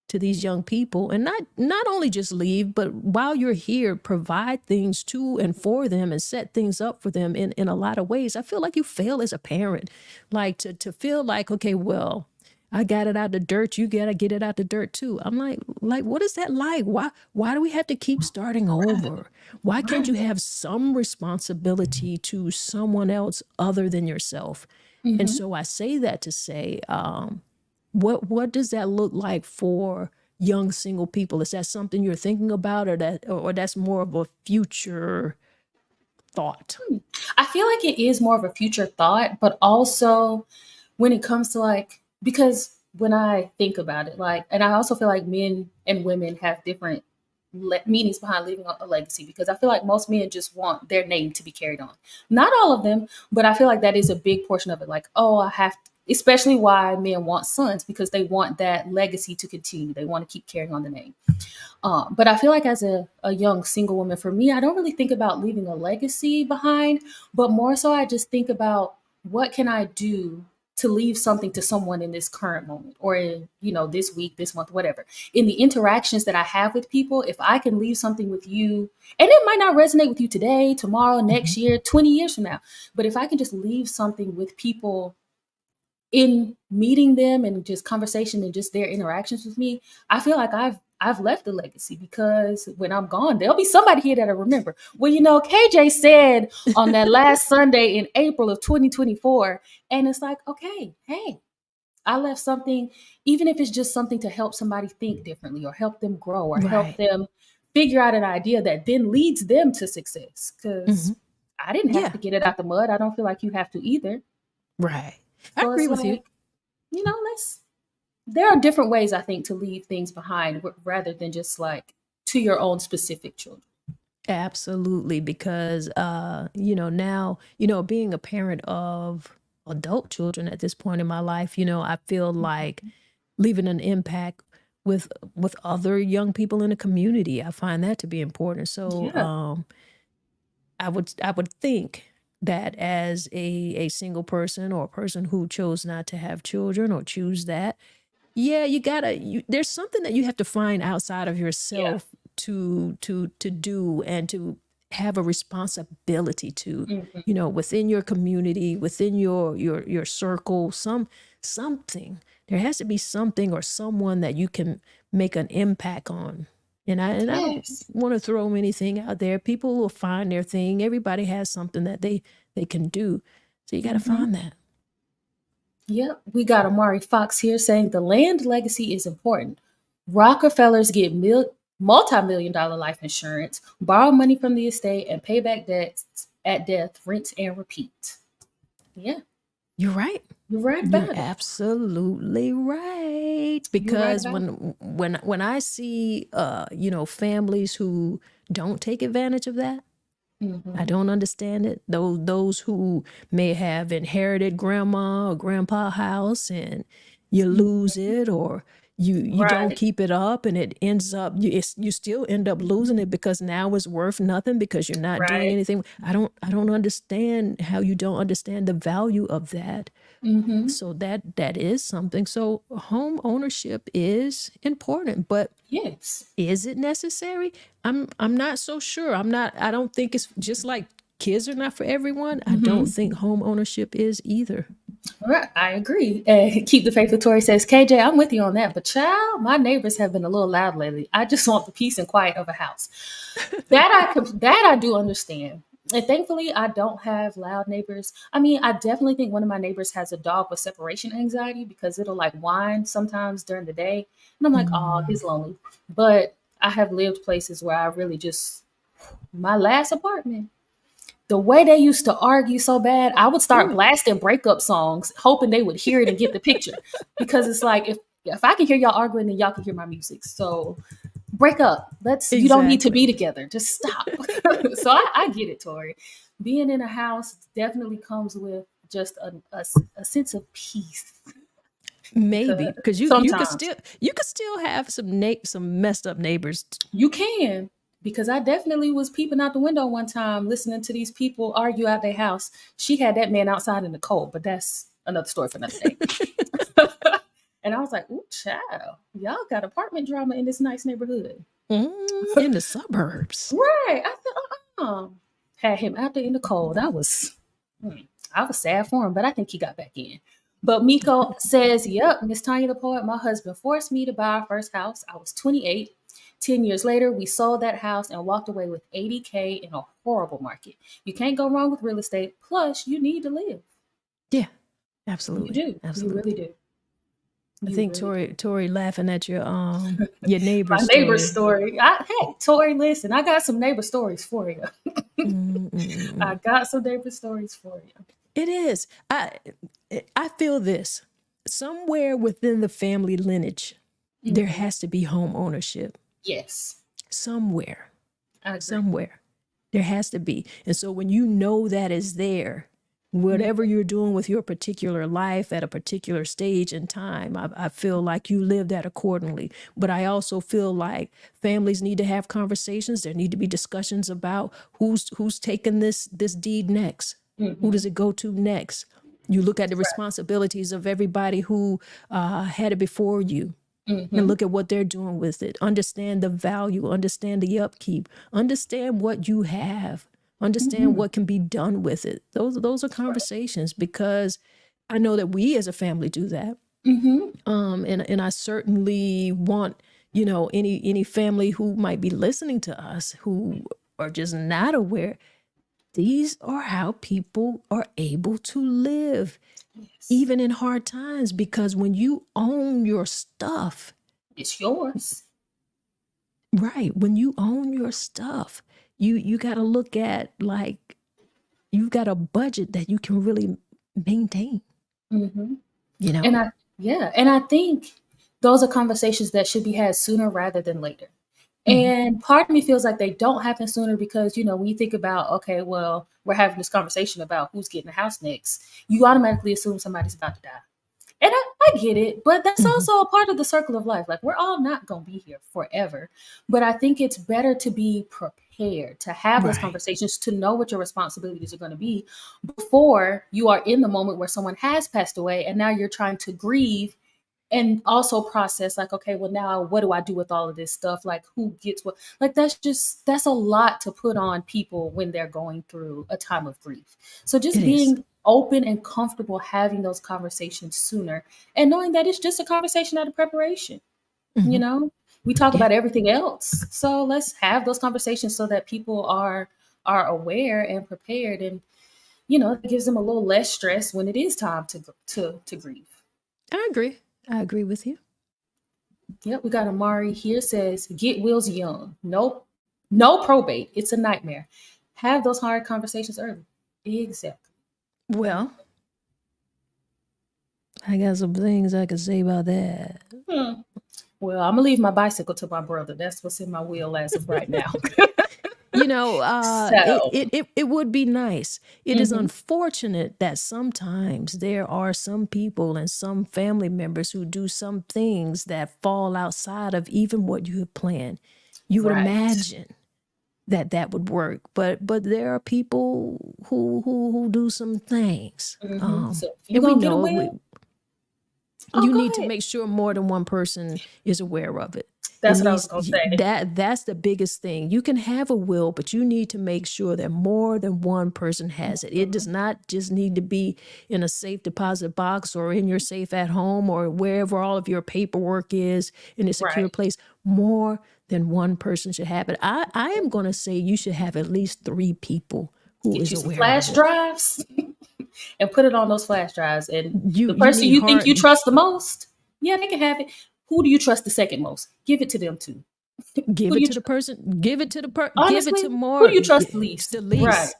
to these young people, and not only just leave, but while you're here, provide things to and for them and set things up for them in a lot of ways, I feel like you fail as a parent. Like, to feel like, okay, well, I got it out the dirt, you gotta get it out the dirt too. I'm like, what is that like? Why do we have to keep starting over? Why can't you Right. have some responsibility to someone else other than yourself? And Mhm. so I say that to say, what does that look like for young single people? Is that something you're thinking about, or that's more of a future thought? I feel like it is more of a future thought, but also when it comes to, like, because when I think about it, like, and I also feel like men and women have different meanings behind leaving a legacy, because I feel like most men just want their name to be carried on. Not all of them, but I feel like that is a big portion of it. Like, oh, I have, especially why men want sons, because they want that legacy to continue. They want to keep carrying on the name. But I feel like, as a young single woman, for me, I don't really think about leaving a legacy behind, but more so I just think about, what can I do to leave something to someone in this current moment, or in, this week, this month, whatever. In the interactions that I have with people, if I can leave something with you, and it might not resonate with you today, tomorrow, Mhm. next year, 20 years from now, but if I can just leave something with people in meeting them, and just conversation and just their interactions with me, I feel like I've left a legacy, because when I'm gone, there'll be somebody here that'll remember. Well, KJ said on that last Sunday in April of 2024, and it's like, okay, hey, I left something, even if it's just something to help somebody think differently, or help them grow, or help Right. them figure out an idea that then leads them to success. Hmm. Because I didn't have Yeah. to get it out the mud. I don't feel like you have to either. Right. I So agree it's with you. like, let's there are different ways, I think, to leave things behind, rather than just like to your own specific children. Absolutely, because now, being a parent of adult children at this point in my life, I feel like Mhm. leaving an impact with other young people in the community. I find that to be important. So Yeah. I would think that, as a single person, or a person who chose not to have children, or choose that, yeah, there's something that you have to find outside of Yeah. yourself to do, and to have a responsibility to, Mhm. you know, within your community, within your circle, something. There has to be something or someone that you can make an impact on. And I don't Yes. want to throw anything out there. People will find their thing. Everybody has something that they can do. So you got to Mhm. find that. Yep. We got Amari Fox here saying the land legacy is important. Rockefellers get multi-million dollar life insurance, borrow money from the estate, and pay back debts at death, rinse and repeat. Yeah, You're right. you're right You're about it. absolutely right. You're right Because about it. when I see you know, families who don't take advantage of that, I Mm-hmm. don't understand it. Those who may have inherited grandma or grandpa house and you lose it, or you don't Right. keep it up and it ends up you still end up losing it because now it's worth nothing because you're not doing Right. anything. I don't understand how you don't understand the value of that. Mm-hmm. So that is something. So home ownership is important, but Yes. is it necessary? I'm not so sure. I don't think it's just like kids are not for everyone. I don't Mm-hmm. think home ownership is either. Right. I agree. And Keep the Faith with Tori says, KJ, I'm with you on that. But child, my neighbors have been a little loud lately. I just want the peace and quiet of a house. That I do understand. And thankfully, I don't have loud neighbors. I mean, I definitely think one of my neighbors has a dog with separation anxiety because it'll like whine sometimes during the day. And I'm like, oh, Mm, he's lonely. But I have lived places where I really just, my last apartment, the way they used to argue so bad, I would start ooh, blasting breakup songs, hoping they would hear it and get the picture. Because it's like, if I can hear y'all arguing, then y'all can hear my music. So break up. You don't need to exactly. be together. Just stop. So I get it, Tori. Being in a house definitely comes with just a sense of peace because Maybe because sometimes you could still have some messed up neighbors. you can. Because I definitely was peeping out the window one time listening to these people argue out their house. She had that man outside in the cold, but that's another story for another day. And I was like, ooh, child, y'all got apartment drama in this nice neighborhood. In the suburbs. Right. I said, had him out there in the cold. I was sad for him, but I think he got back in. But Miko says, yep, Miss Tanya the Poet, my husband forced me to buy our first house. I was 28. 10 years later, we sold that house and walked away with 80K in a horrible market. You can't go wrong with real estate. Plus, you need to live. Yeah, You absolutely, do. You really absolutely. do. I You think really do. Tori laughing at your neighbor's My neighbor's story. story. Hey, Tori, listen, I got some neighbor stories for you. Mm, mm, mm, I mm. got some neighbor stories for you. It is. I feel this. Somewhere within the family lineage, there Mhm. has to be home ownership. Yes, Somewhere. I agree. Somewhere. There has to be. And so when you know that is there, Mhm. whatever you're doing with your particular life at a particular stage in time, I feel like you live that accordingly. But I also feel like families need to have conversations. There need to be discussions about who's taking this deed next. Who Mhm. does it go to next? You look at the Right. responsibilities of everybody who had it before you and Mhm. look at what they're doing with it. Understand the value, understand the upkeep, understand what you have, understand Mhm. what can be done with it. Those are Right. conversations because I know that we as a family do that. Mhm. And I certainly want, you know, any family who might be listening to us who are just not aware, these are how people are able to live Yes. even in hard times, because when you own your stuff, It's yours. right, when you own your stuff, you got to look at, like, you've got a budget that you can really maintain, Mhm. you And know. I think those are conversations that should be had sooner rather than later. Mhm. And part of me feels like they don't happen sooner because, when you think about, okay, well, we're having this conversation about who's getting a house next, you automatically assume somebody's about to die. And I get it, but that's Mhm. also a part of the circle of life. Like, we're all not going to be here forever. But I think it's better to be prepared, to have those Right. conversations, to know what your responsibilities are going to be before you are in the moment where someone has passed away and now you're trying to grieve and also process like, okay, well, now what do I do with all of this stuff? Like, who gets what? Like, that's a lot to put on people when they're going through a time of grief. So It just is. being open and comfortable having those conversations sooner, and knowing that it's just a conversation out of preparation. you Hmm. know we talk Yeah, about everything else, so let's have those conversations so that people are aware and prepared, and it gives them a little less stress when it is time to grieve. I agree. I agree with you. Yep, we got Amari here, says get wills young. Nope, no probate, it's a nightmare. Have those hard conversations early. Exactly. Well, I got some things I can say about that. Hmm. Well, I'm gonna leave my bicycle to my brother. That's what's in my will as of right now. It, So, it it it would be nice. It is mhm, unfortunate that sometimes there are some people and some family members who do some things that fall outside of even what you have planned. You would right. imagine that that would work, but there are people who do some things, So if you and we gonna get a know will, oh, you go need to ahead. make sure more than one person is aware of it. It That's what I was needs gonna say. that's the biggest thing. You can have a will, but you need to make sure that more than one person has it. It does Mhm. not just need to be in a safe deposit box or in your safe at home or wherever all of your paperwork is in a secure Right. place. More than one person should have it. I am going to say you should have at least 3 people who Get is you some aware of flash it. drives and put it on those flash drives. And the You person need you think you hard. trust the most, yeah, they can have it. Who do you trust the second most? Give it to them too. Give Who do it you to the trust? person. Give it Honestly, to who more. do you trust the least? The Right. least.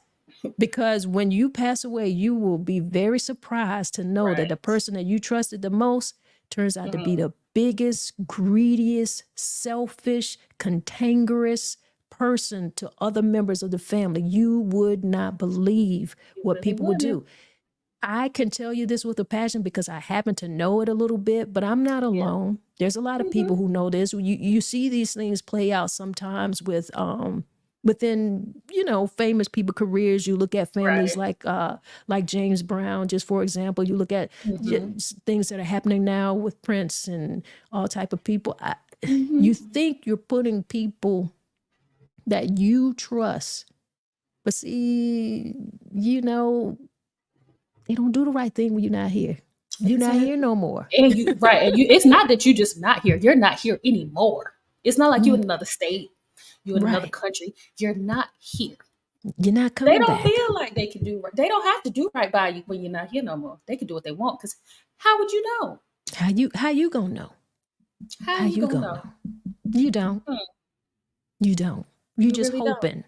Because when you pass away, you will be very surprised to know that Right. the person that you trusted the most turns out to be Mhm. the biggest, greediest, selfish, cantankerous person to other members of the family. You would not believe You what really people would wouldn't. do. I can tell you this with a passion because I happen to know it a little bit, but I'm not Yeah. alone. There's a lot of Hmm. people who know this. You see these things play out sometimes with within famous people careers. You look at families Right. like James Brown, just for example. You look at Hmm. things that are happening now with Prince and all type of people. You Hmm. think you're putting people that you trust, but see, they don't do the right thing when you're not here. You're not here Exactly. no more. And you right, and you it's not that you just not here. You're not here anymore. It's not like you Mm, in another state, you in another right. country. You're not here. You're not They coming don't back. feel like they can do right. They don't have to do right by you when you're not here no more. They can do what they want. Because how would you know? How you gonna know? How How you you gonna gonna know? know? You don't. Hmm, You don't. You you just really don't. hoping.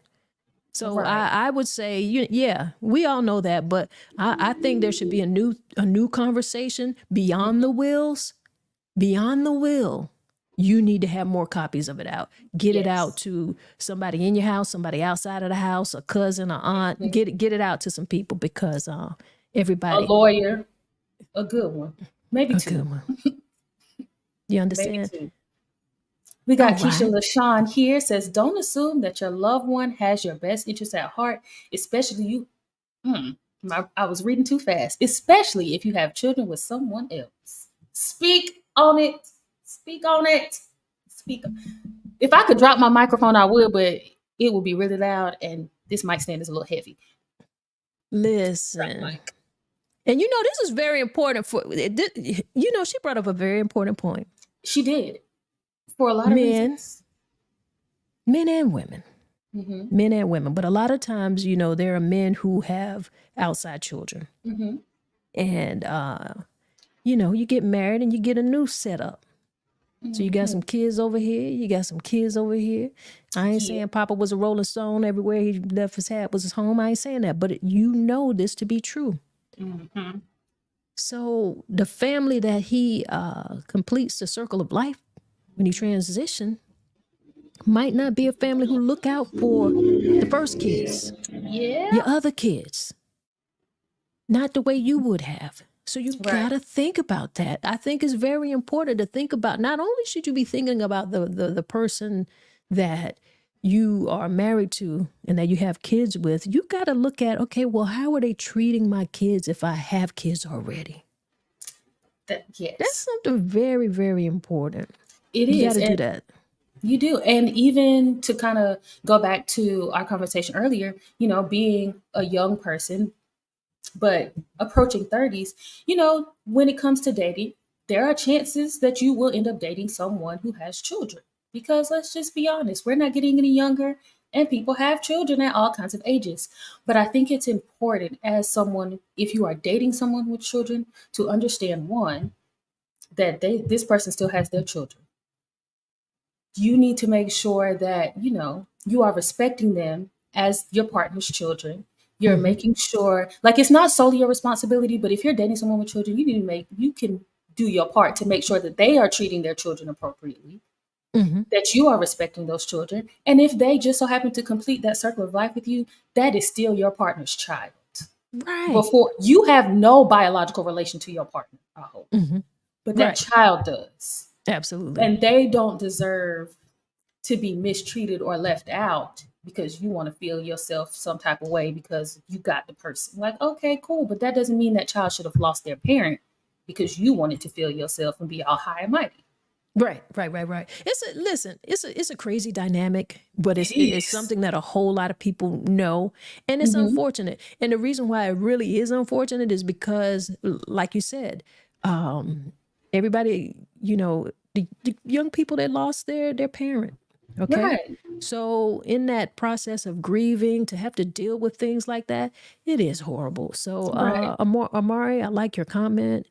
So Right. I would say yeah, we all know that, but I think there should be a new conversation beyond the wills. Beyond the will, you need to have more copies of it out. Get it out Yes. to somebody in your house, somebody outside of the house, a cousin, a aunt. Mhm. Get it out to some people because A everybody lawyer, a good one, maybe a two, good one. You maybe understand? two. We All got Keisha right. LaShawn here, says, don't assume that your loved one has your best interest at heart, especially you. I was reading too fast, especially if you have children with someone else. Speak on it. Speak on it. Speak. If I could drop my microphone, I would, but it would be really loud, and this mic stand is a little heavy. Drop the Listen. mic. And this is very important she brought up a very important point. She did for a lot of Men, reasons. men and women. Hmm. Men and women, but a lot of times, there are men who have outside children. Hmm. And you get married and you get a new setup. So you got Hmm. some kids over here, you got some kids over here. I ain't Yeah. saying Papa was a Rolling Stone everywhere he left his hat was his home. I ain't saying that, but you know this to be true. Hmm. So the family that he completes the circle of life when he transition might not be a family who look out for the first kids, Yeah. your other kids, not the way you would have. So you Right. gotta think about that. I think it's very important to think about. Not only should you be thinking about the person that you are married to and that you have kids with, you got to look at, okay, well, how are they treating my kids if I have kids already? That's Yes, something very, very important. it You got is. to do And that. you do. And even to kind of go back to our conversation earlier, being a young person, but approaching 30s, when it comes to dating, there are chances that you will end up dating someone who has children. Because let's just be honest, we're not getting any younger, and people have children at all kinds of ages. But I think it's important as someone, if you are dating someone with children, to understand one, that this person still has their children. You need to make sure that you are respecting them as your partner's children. You're Hmm. making sure, like, it's not solely your responsibility, but if you're dating someone with children, you can do your part to make sure that they are treating their children appropriately, Hmm. that you are respecting those children, and if they just so happen to complete that circle of life with you, that is still your partner's child. Right. Before, you have no biological relation to your partner, I hope, Hmm. but that Right. child does, Absolutely. and they don't deserve to be mistreated or left out because you want to feel yourself some type of way because you got the person. Like, okay, cool, but that doesn't mean that child should have lost their parent because you wanted to feel yourself and be all high and mighty. Right, right, right, right. It's a crazy dynamic, but It it's is. something that a whole lot of people know, and it's Mm-hmm. unfortunate. And the reason why it really is unfortunate is because, like you said, everybody, the young people that lost their parent. Okay, Right. so in that process of grieving, to have to deal with things like that, it is horrible. So, Right. Amari, I like your comment.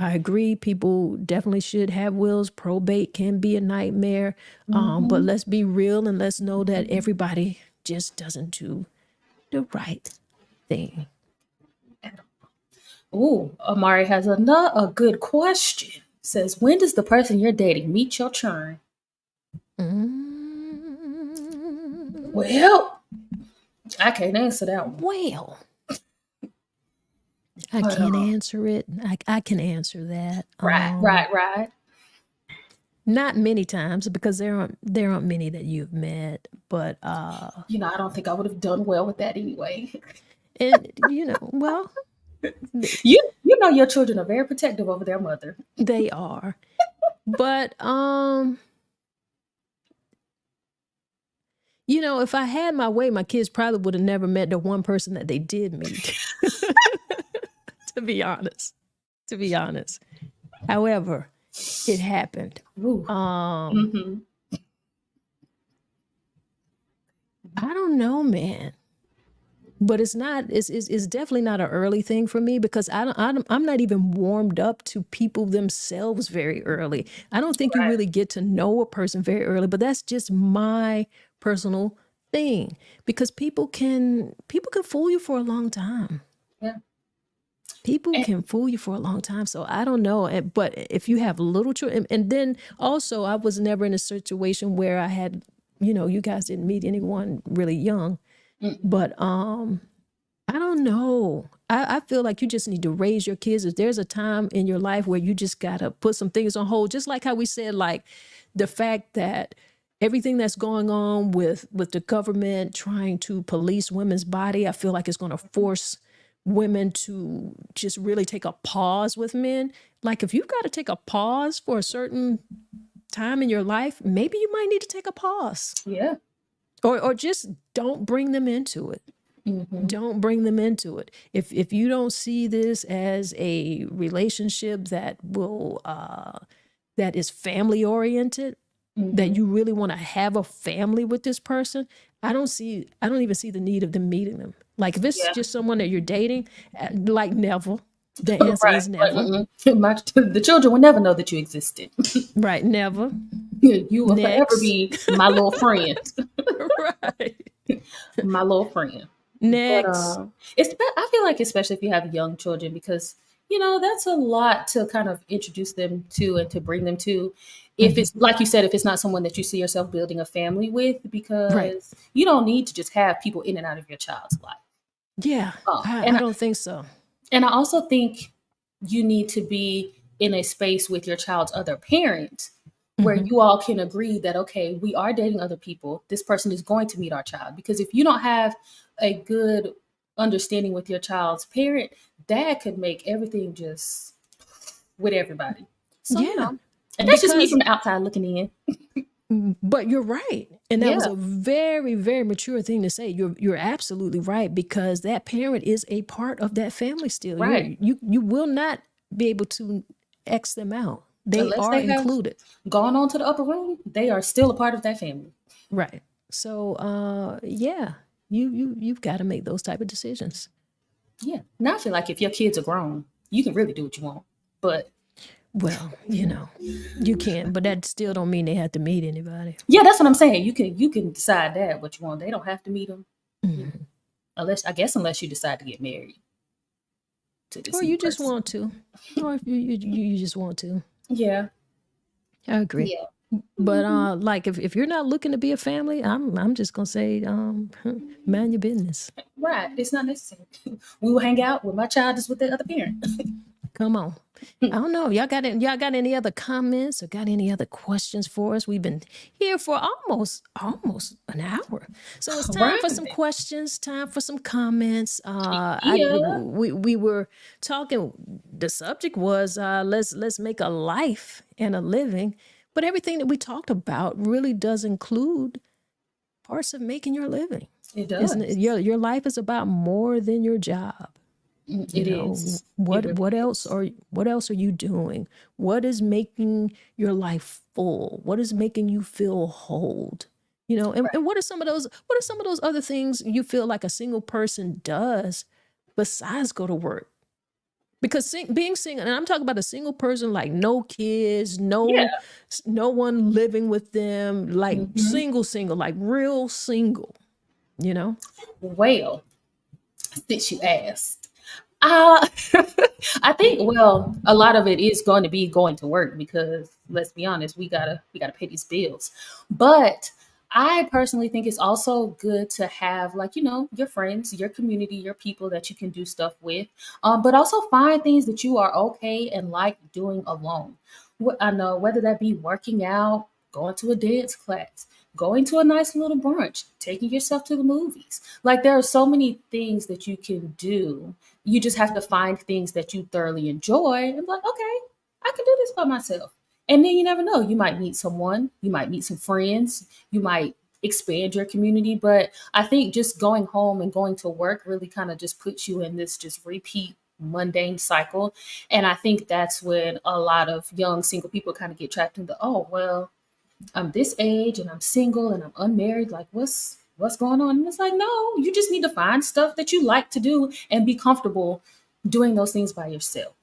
I agree. People definitely should have wills. Probate can be a nightmare. But Mm-hmm. let's be real and let's know that everybody just doesn't do the right thing. Ooh, Amari has a good question. Says, when does the person you're dating meet your churn? Mm, Well, I can't answer that one. well, I But can't answer it. I can answer that. right, right, right. Not many times because there aren't many that you've met, but I don't think I would have done well with that anyway. and well, You know your children are very protective over their mother. they are. But if I had my way, my kids probably would have never met the one person that they did meet. To be honest. To be honest. However, it happened. Ooh. Um, Mm-hmm. I don't know, man. But it's definitely not an early thing for me because I'm not even warmed up to people themselves very early. I don't think you Right. really get to know a person very early, but that's just my personal thing because people can fool you for a long time. Yeah. People And, can fool you for a long time. So I don't know. But if you have little children, and then also I was never in a situation where I had, you guys didn't meet anyone really young. mm, But I don't know. I feel like you just need to raise your kids. If there's a time in your life where you just gotta put some things on hold, just like how we said, like the fact that everything that's going on with the government trying to police women's body, I feel like it's gonna force women to just really take a pause with men. Like if you've got to take a pause for a certain time in your life, maybe you might need to take a pause. yeah. Or just don't bring them into it. Mm-hmm. Don't bring them into it. If you don't see this as a relationship that is family oriented, that Mm-hmm. you really want to have a family with this person, I don't even see the need of them meeting them. Like if it's Yeah. just someone that you're dating, like never. The answer Right. is Like, never. the children will never know that you existed. Right, never. You will forever Next. be my little friend. Right. My little friend. But Next. I feel like especially if you have young children, because that's a lot to kind of introduce them to and to bring them to. If Hmm. it's like you said, if it's not someone that you see yourself building a family with, Right. because you don't need to just have people in and out of your child's life. Yeah. Oh, I don't think so. and I also think you need to be in a space with your child's other parent where Hmm. you all can agree that, okay, we are dating other people. This person is going to meet our child. Because if you don't have a good understanding with your child's parent, that could make everything just with everybody. So, Yeah, and that's just me because from the outside looking in. but you're right. And that was Yeah, a very, very mature thing to say. You're absolutely right, because that parent is a part of that family still. right. You will not be able to X them out. They Unless are they have included. gone on to the upper room, they are still a part of that family. Right. So yeah, you've got to make those type of decisions. Yeah. Now I feel like if your kids are grown, you can really do what you want. But Well, you can, but that still don't mean they have to meet anybody. yeah, that's what I'm saying. You can decide that what you want. They don't have to meet them. Mhm. Unless you decide to get married to this Or new you just person. want to, or if you just want to. Yeah. I agree. Yeah. But like if you're not looking to be a family, I'm just gonna say mind your business. Right. It's not necessary. We will hang out when my child is with the other parent. Come on. I don't know. Y'all got any other comments or got any other questions for us? We've been here for almost an hour. So it's time Right. for some questions, time for some comments. Yeah. We were talking, the subject was let's make a life and a living, but everything that we talked about really does include parts of making your living. It Isn't it? does. Your life is about more than your job. It is. It really is. What else are you doing? What is making your life full? What is making you feel whole? And what are some of those other things you feel like a single person does besides go to work? Because being single, and I'm talking about a single person, like no kids, Yeah. no one living with them, like Hmm. single, like real single, you know? Well, since you asked, uh, I think a lot of it is going to be going to work because let's be honest, we gotta pay these bills. But I personally think it's also good to have like your friends, your community, your people that you can do stuff with, but also find things that you are okay and like doing alone. I know whether that be working out, going to a dance class, going to a nice little brunch, taking yourself to the movies. Like there are so many things that you can do. You just have to find things that you thoroughly enjoy and be like, okay, I can do this by myself. And then you never know. You might meet someone, you might meet some friends, you might expand your community. But I think just going home and going to work really kind of just puts you in this just repeat mundane cycle. And I think that's when a lot of young single people kind of get trapped in the, oh, well, I'm this age and I'm single and I'm unmarried. Like, what's going on? And it's like, no, you just need to find stuff that you like to do and be comfortable doing those things by yourself.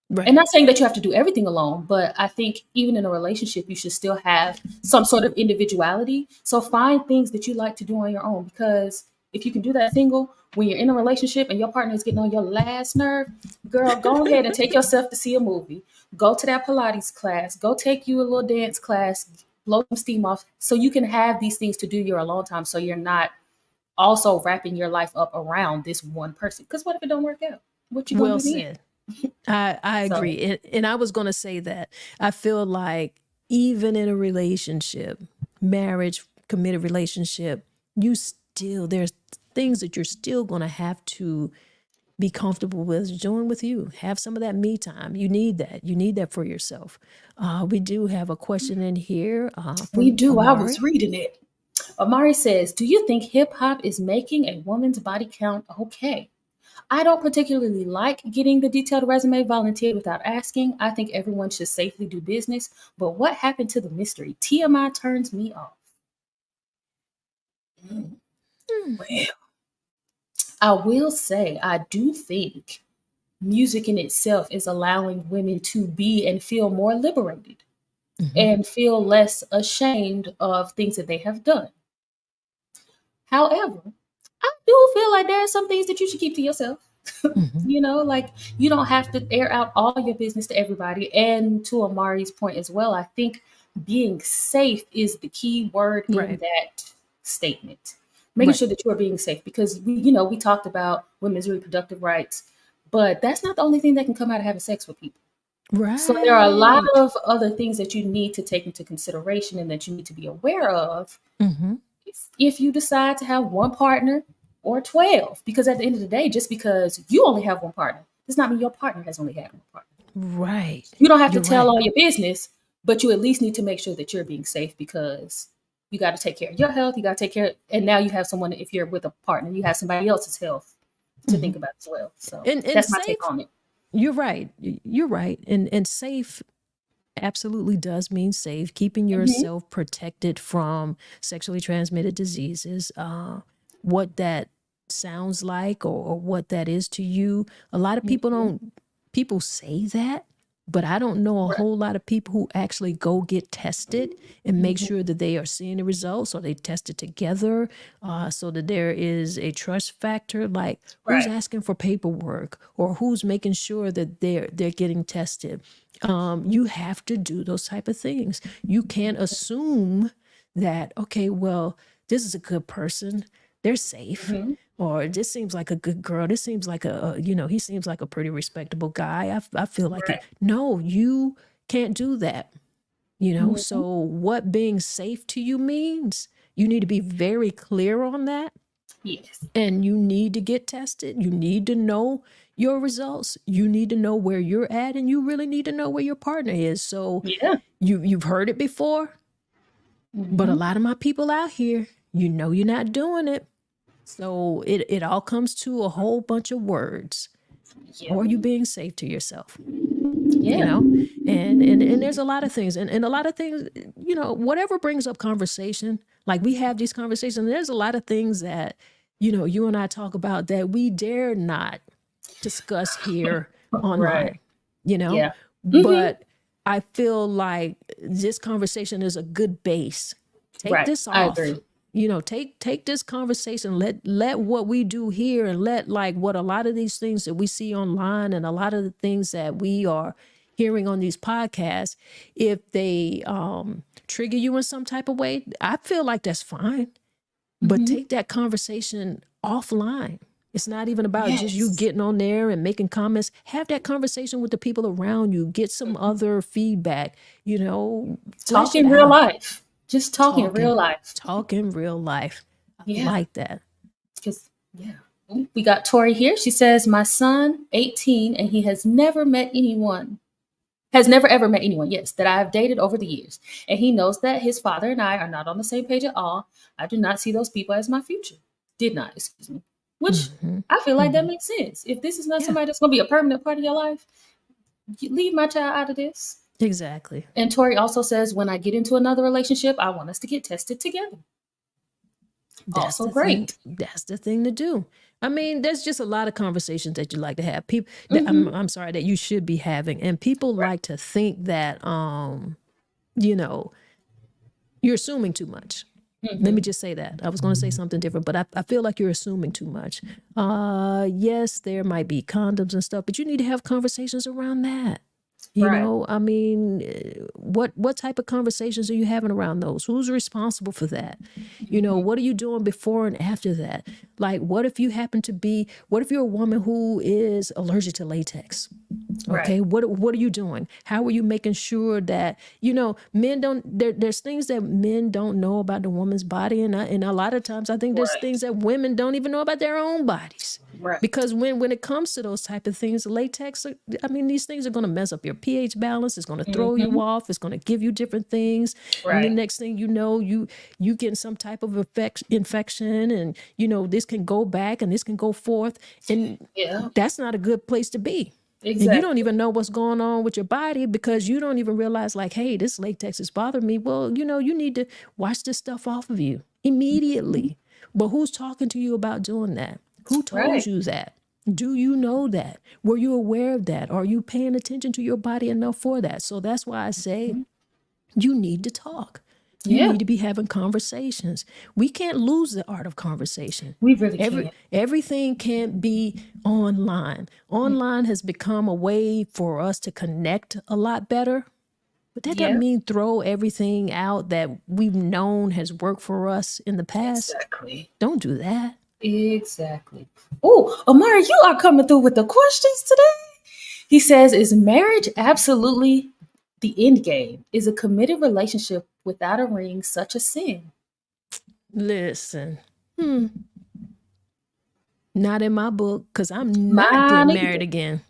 And Right. not saying that you have to do everything alone, but I think even in a relationship, you should still have some sort of individuality. So find things that you like to do on your own because if you can do that single, when you're in a relationship and your partner is getting on your last nerve, girl, go ahead and take yourself to see a movie. Go to that Pilates class. Go take you a little dance class. Blow some steam off so you can have these things to do your alone time. So you're not also wrapping your life up around this one person. Because what if it don't work out? What you gonna Well do then? said. I So agree. And I was going to say that I feel like even in a relationship, marriage, committed relationship, there's things that you're still going to have to be comfortable with doing with you. Have some of that me time. You need that. You need that for yourself. We do have a question in here we from do. I was Amari. reading it. Amari says, do you think hip hop is making a woman's body count okay? I don't particularly like getting the detailed resume volunteered without asking. I think everyone should safely do business. But what happened to the mystery? TMI turns me off. Mm. Hmm. Well, I will say, I do think music in itself is allowing women to be and feel more liberated Mhm. and feel less ashamed of things that they have done. However, I do feel like there are some things that you should keep to yourself. Mhm. Like you don't have to air out all your business to everybody. And to Amari's point as well, I think being safe is the key word in Right. that statement. Making Right. sure that you are being safe because we talked about women's reproductive rights, but that's not the only thing that can come out of having sex with people. So there are a lot Right. of other things that you need to take into consideration and that you need to be aware of Mhm. if you decide to have one partner or 12. Because at the end of the day, just because you only have one partner does not mean your partner has only had one partner. Right. You don't have to You're tell right. all your business, but you at least need to make sure that you're being safe because you got to take care of your health. You got to take care, and now you have someone. If you're with a partner, you have somebody else's health to Hmm. think about as well. So And that's my take safe, on it. you're right. You're right. And safe absolutely does mean safe, keeping Hmm. yourself protected from sexually transmitted diseases. What that sounds like, or what that is to you. A lot of people Hmm. don't, people say that, but I don't know a Right. whole lot of people who actually go get tested and make Hmm. sure that they are seeing the results, or they test it together, so that there is a trust factor. Like, who's Right. asking for paperwork, or who's making sure that they're getting tested? You have to do those type of things. You can't assume that, okay, well, this is a good person, they're safe, Hmm. or this seems like a good girl, this seems like he seems like a pretty respectable guy. I feel like it. Right. No, you can't do that. Hmm. So what being safe to you means, you need to be very clear on that, Yes. and you need to get tested. You need to know your results. You need to know where you're at, and you really need to know where your partner is. So Yeah. you've heard it before, but a Hmm. lot of my people out here, you're not doing it. So it all comes to a whole bunch of words. Yeah. Or are you being safe to yourself? you Yeah. know and there's a lot of things, and a lot of things, whatever brings up conversation. Like, we have these conversations, and there's a lot of things that you and I talk about that we dare not discuss here Right. online, you know Yeah. Hmm. but I feel like this conversation is a good base. Take Right. this I off. agree. Take this conversation, let what we do here, and let, like, what a lot of these things that we see online, and a lot of the things that we are hearing on these podcasts, if they trigger you in some type of way, I feel like that's fine. But Hmm. take that conversation offline. It's not even about just you Yes. getting on there and making comments. Have that conversation with the people around you. Get some other feedback. Flesh Talk it in real out. life. Just talk in Talking, real life. talk in real life. I Yeah. like that. Because, yeah. We got Tori here. She says, my son, 18, and he has never ever met anyone, yes, that I have dated over the years. And he knows that his father and I are not on the same page at all. I do not see those people as my future. Did not, excuse me. Which Hmm. I feel like that Hmm. makes sense. If this is not Yeah, somebody that's going to be a permanent part of your life, leave my child out of this. exactly. And Tori also says, when I get into another relationship, I want us to get tested together. That's Also the thing. great. That's the thing to do. I mean, there's just a lot of conversations that you like to have. People that Hmm. I'm sorry, that you should be having. And people Right. like to think that you know, you're assuming too much. Let me Hmm. just say that. I was going to say something different, but I feel like you're assuming too much. Yes, there might be condoms and stuff, but you need to have conversations around that. Right. I mean, what type of conversations are you having around those? Who's responsible for that? What are you doing before and after that? Like, what if you're a woman who is allergic to latex? Right. Okay, what are you doing? How are you making sure that men don't? There's things that men don't know about the woman's body, and a lot of times I think there's Right. things that women don't even know about their own bodies. Right. Because when it comes to those type of things, latex, I mean, these things are going to mess up your pH balance. It's going to throw you Hmm. off. It's going to give you different things, and the Right. next thing you know, you get some type of infection, and this can go back and this can go forth, and Yeah. that's not a good place to be. And you don't Exactly. even know what's going on with your body, because you don't even realize, like, hey, this latex is bothering me. Well, you need to wash this stuff off of you immediately. But who's talking to you about doing that? Who told Right. you that? Do you know that? Were you aware of that? Are you paying attention to your body enough for that? So that's why I say you need to talk. You Yeah. need to be having conversations. We can't lose the art of conversation. We really can. Everything can't be online. Online has become a way for us to connect a lot better, but that doesn't Yeah. mean throw everything out that we've known has worked for us in the past. Exactly. Don't do that. Exactly. Oh, Amari, you are coming through with the questions today. He says, is marriage absolutely the end game? Is a committed relationship without a ring such a sin? Listen, hmm, not in my book, because I'm not Mine getting married either. again.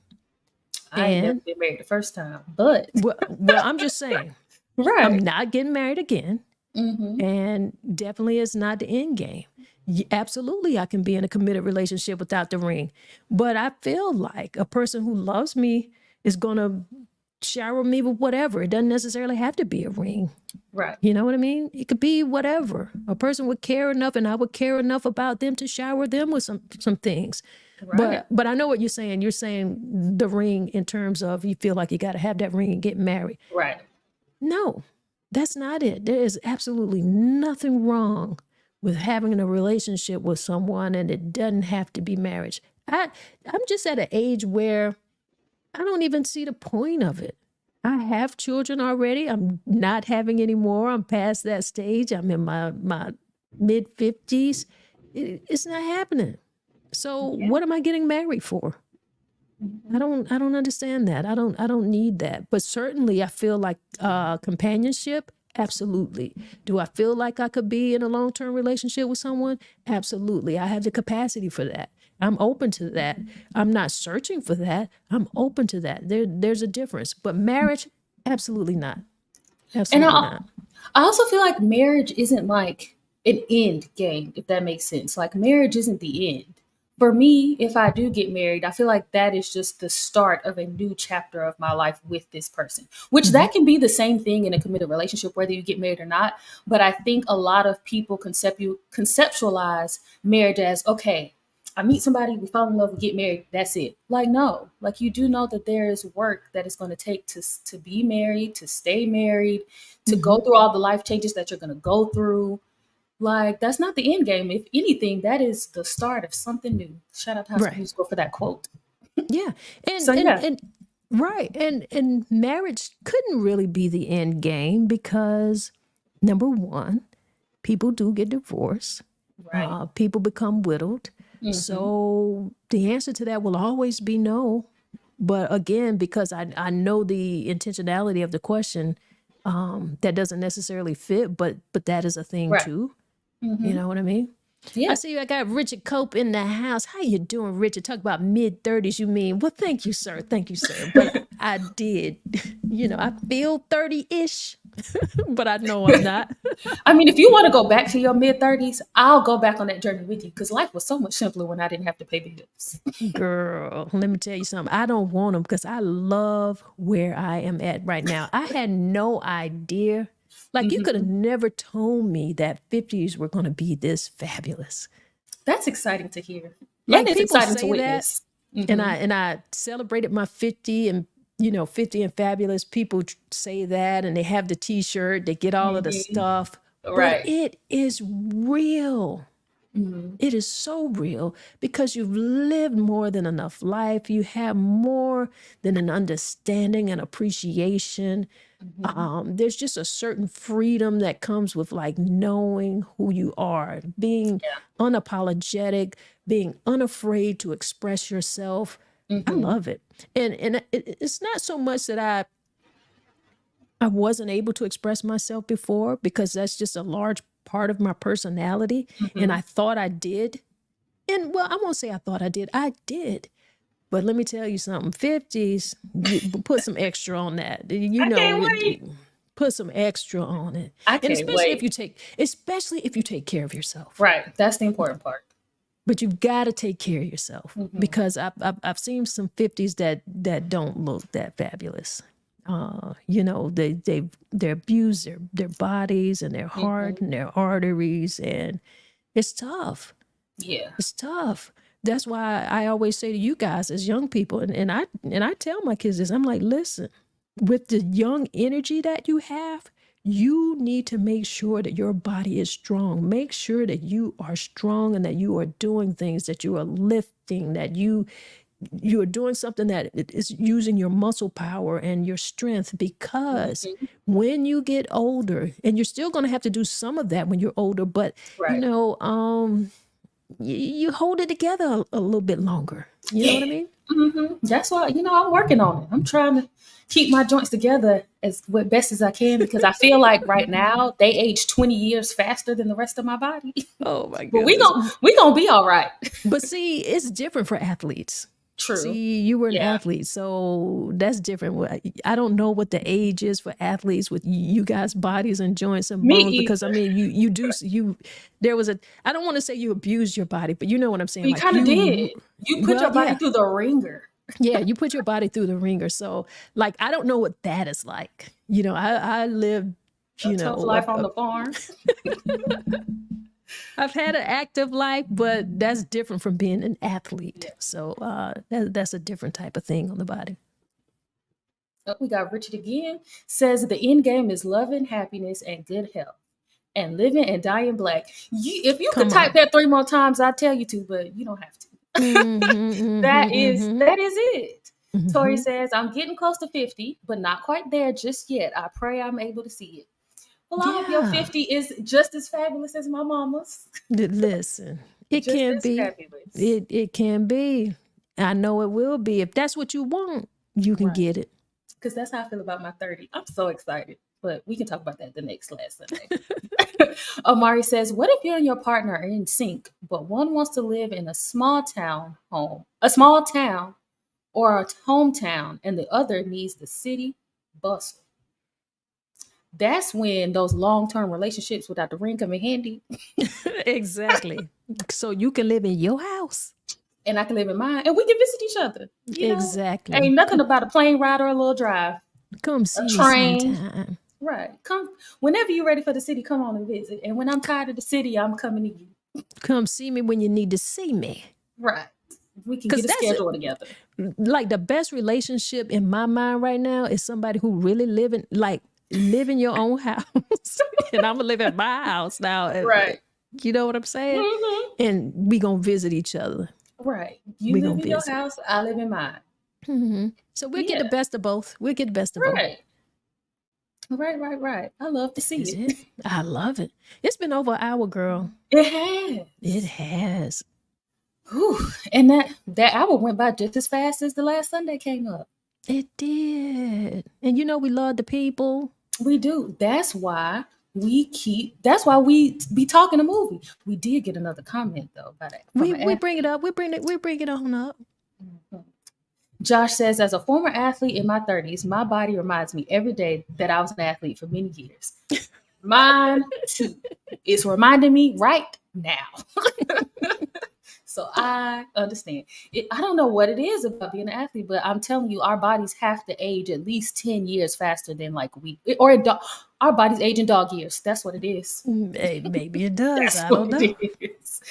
I ain't never And been married the first time, but well, I'm just saying, I'm right. not getting married again. Mm-hmm. And definitely it's not the end game. Absolutely, I can be in a committed relationship without the ring. But I feel like a person who loves me is going to shower me with whatever. It doesn't necessarily have to be a ring. Right. You know what I mean? It could be whatever. A person would care enough, and I would care enough about them to shower them with some things. Right. But I know what you're saying. You're saying the ring in terms of you feel like you got to have that ring and get married. Right. No, that's not it. There is absolutely nothing wrong with having a relationship with someone, and it doesn't have to be marriage. I'm just at an age where I don't even see the point of it. I have children already. I'm not having any more. I'm past that stage. I'm in my mid 50s. It's not happening. So Yeah. what am I getting married for? I don't understand that. I don't need that. But certainly I feel like companionship, absolutely. Do I feel like I could be in a long-term relationship with someone? Absolutely. I have the capacity for that. I'm open to that. I'm not searching for that. I'm open to that. There's a difference. But marriage, absolutely not. And Absolutely not. I also feel like marriage isn't like an end game, if that makes sense. Like marriage isn't the end. For me, if I do get married, I feel like that is just the start of a new chapter of my life with this person, which Mhm. that can be the same thing in a committed relationship, whether you get married or not. But I think a lot of people conceptualize marriage as, okay, I meet somebody, we fall in love, we get married, that's it. Like, no, like you do know that there is work that it's going to take to be married, to stay married, to go Mhm. through all the life changes that you're going to go through. Like, that's not the end game. If anything, that is the start of something new. Shout out to High School Right. Musical for that quote. Yeah. So yeah, And right. And marriage couldn't really be the end game because number one, people do get divorced. right. People become widowed. Hmm. So the answer to that will always be no. But again, because I know the intentionality of the question, that doesn't necessarily fit, but that is a thing Right. too. Hmm. You know what I mean? I Yeah. see I got Richard Cope in the house. How you doing, Richard? Talk about mid-30s, you mean? Well, thank you, sir. Thank you, sir. But I did. I feel 30-ish, but I know I'm not. I mean, if you want to go back to your mid 30s, I'll go back on that journey with you because life was so much simpler when I didn't have to pay bills. Girl, let me tell you something. I don't want them because I love where I am at right now. I had no idea. Like, you could have Hmm. never told me that 50s were going to be this fabulous. That's exciting to hear, and Like, it's people exciting to say that, witness. and Hmm. I celebrated my 50 and 50 and fabulous. People say that, and they have the t-shirt, they get all of the Hmm. stuff, but Right. it is real. Hmm. It is so real because you've lived more than enough life. You have more than an understanding and appreciation. Hmm. There's just a certain freedom that comes with like knowing who you are, being Yeah. unapologetic, being unafraid to express yourself. I Hmm. love it. And it's not so much that I wasn't able to express myself before because that's just a large part of my personality. And Hmm. I thought I did. And well, I won't say I thought I did. I did. But let me tell you something. 50s, put some extra on that. I can't wait. Put some extra on it. I And can't wait. especially if you take care of yourself. Right. That's the important part. But you've got to take care of yourself Hmm. because I've seen some 50s that don't look that fabulous. They abuse their bodies and their Hmm. heart and their arteries, and it's tough. Yeah. It's tough. That's why I always say to you guys as young people, and I tell my kids this, I'm like, listen, with the young energy that you have, you need to make sure that your body is strong. Make sure that you are strong and that you are doing things, that you are lifting, that you are doing something that is using your muscle power and your strength, because Hmm. when you get older, and you're still going to have to do some of that when you're older, but Right. you hold it together a little bit longer. You know what I mean? That's why, I'm working on it. I'm trying to keep my joints together as best as I can because I feel like right now they age 20 years faster than the rest of my body. Oh my But we goodness. gon' we gonna be all right. But see, it's different for athletes. True. See, you were an Yeah. athlete, so that's different. I don't know what the age is for athletes with you guys' bodies and joints and Me bones, because I either. mean, there was a, I don't want to say you abused your body, but you know what I'm saying. We Like kind of did. You put well, your body yeah, through the ringer. yeah, you put your body through the ringer. So, like, I don't know what that is like. You know, I lived, A you tough know, life on the farm. I've had an active life, but that's different from being an athlete. Yeah. So that's a different type of thing on the body. Oh, we got Richard again. Says the end game is love and happiness and good health and living and dying black. If you could Come type on. that 3 more times, I'd tell you to, but you don't have to. That is it. Tori says, I'm getting close to 50, but not quite there just yet. I pray I'm able to see it. Well, I hope your Yeah. 50 is just as fabulous as my mama's. Listen, it Just can as be. fabulous. It can be. I know it will be. If that's what you want, you can Right. get it. Because that's how I feel about my 30. I'm so excited. But we can talk about that the next last Sunday. Amari says, what if you and your partner are in sync, but one wants to live in a small town or a hometown, and the other needs the city bustle? That's when those long-term relationships without the ring come in handy. Exactly. So you can live in your house. And I can live in mine, and we can visit each other. Exactly. Ain't nothing about a plane ride or a little drive. Come see A me train. sometime. Right. Come whenever you're ready for the city, come on and visit. And when I'm tired of the city, I'm coming to you. Come see me when you need to see me. Right. We can 'Cause get a that's schedule together. Like the best relationship in my mind right now is somebody who really live in your own house. And I'm gonna live in my house now. Right. You know what I'm saying? Mm-hmm. And we gonna visit each other. Right. You We live gonna in your visit. house, I live in mine. So we'll get the best of both. We'll get the best of both. Right. Right. I love to see Is it. it? I love it. It's been over an hour, girl. It has. It has. Whew. And that hour went by just as fast as the last Sunday came up. It did. And you know we love the people. We do. That's why we be talking a movie. We did get another comment though about it. We bring it up. We bring it on up. Josh says, as a former athlete in my 30s, my body reminds me every day that I was an athlete for many years. Mine too. It's reminding me right now. So I understand. I don't know what it is about being an athlete, but I'm telling you, our bodies have to age at least 10 years faster than our bodies age in dog years. That's what it is. Maybe it does. That's I don't what know. it is.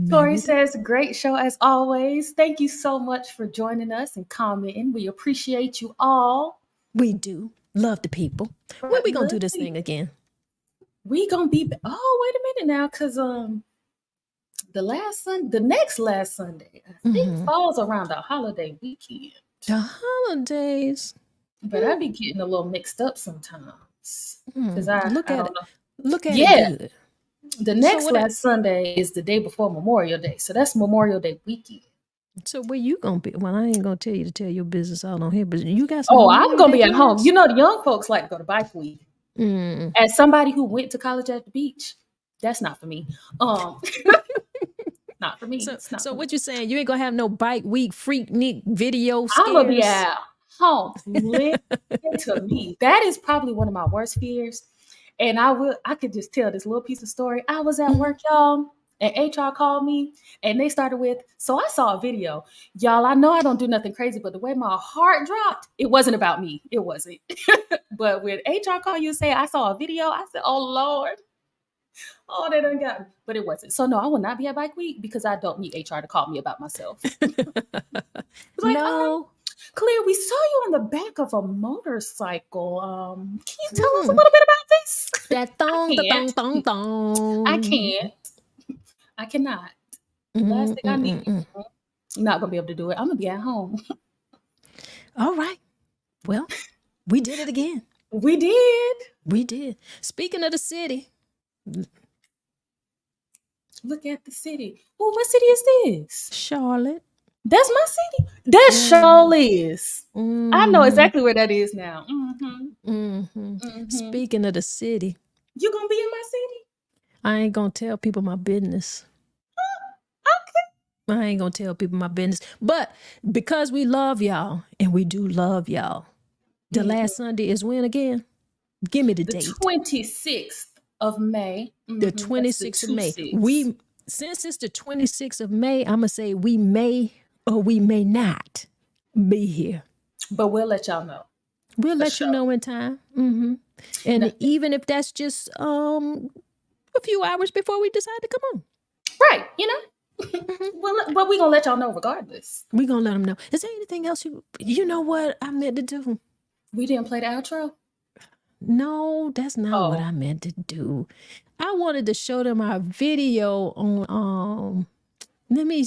Tori says, great show as always. Thank you so much for joining us and commenting. We appreciate you all. We do. Love the people. When we going to do this thing again? We going to be, wait a minute now, because the next last Sunday, I think falls around the holiday weekend. The holidays. But I be getting a little mixed up sometimes. Because Look at it good. The next last Sunday is the day before Memorial Day. So that's Memorial Day weekend. So where you gonna be? Well, I ain't gonna tell you to tell your business out on here, but you got some. Oh, I'm gonna be at home. You know, the young folks like to go to bike week. As somebody who went to college at the beach, that's not for me. Not for me. So what you saying? You ain't gonna have no bike week freaknik video scares? I'm gonna be at home. Listen to me. That is probably one of my worst fears. And I could just tell this little piece of story. I was at work, y'all, and HR called me and they started with, so I saw a video. Y'all, I know I don't do nothing crazy, but the way my heart dropped, it wasn't about me. It wasn't. But when HR called you and say, I saw a video, I said, oh Lord. Oh, they done got me. But it wasn't. So no, I will not be at Bike Week because I don't need HR to call me about myself. No. Claire, we saw you on the back of a motorcycle. Can you tell us a little bit about this? That thong. I can't. I cannot. Last thing I need. I'm not gonna be able to do it. I'm gonna be at home. All right. Well, we did it again. We did. We did. Speaking of the city. Look at the city. Oh, what city is this? Charlotte. That's my city. That sure is. I know exactly where that is now. Speaking of the city. You gonna be in my city? I ain't gonna tell people my business. Okay. I ain't gonna tell people my business. But because we love y'all, and we do love y'all, the last Sunday is when again? Give me the The date. 26th of May. The That's the 26th of May. 26th. Since it's the 26th of May, I'm gonna say we may or we may not be here. But we'll let y'all know. We'll let you sure. know in time. And even if that's just a few hours before we decide to come on. Right, you know? Well, we're going to let y'all know regardless. We're going to let them know. Is there anything else you know what I meant to do? We didn't play the outro? No, that's not what Oh. I meant to do. I wanted to show them our video on let me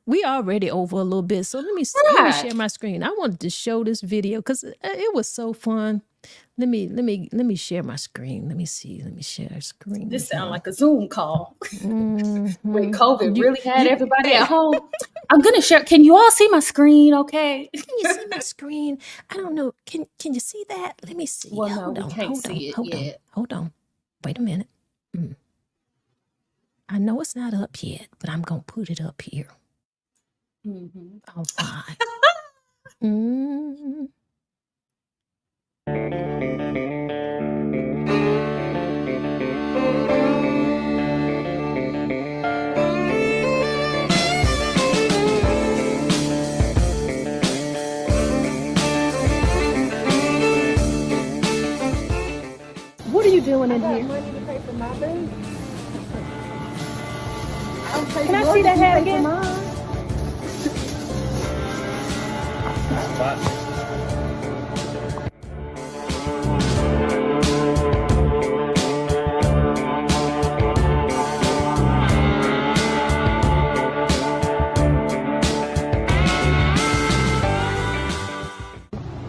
we already over a little bit, so let me Right. share my screen. I wanted to show this video because it was so fun. Let me share my screen. Let me see. Let me share a screen. This sounds like a Zoom call. Mhm. When COVID really had you- everybody at home. I'm going to share. Can you all see my screen, okay? Can you see my screen? I don't know. Can you see that? Let me see. Well, no, hold we on. can't hold see it on. Hold on. yet. Hold on. Wait a minute. I know it's not up yet, but I'm gonna put it up here. Mhm. All right. Mm. What are you doing in here? Money to pay for my boots. Can I see that hat again?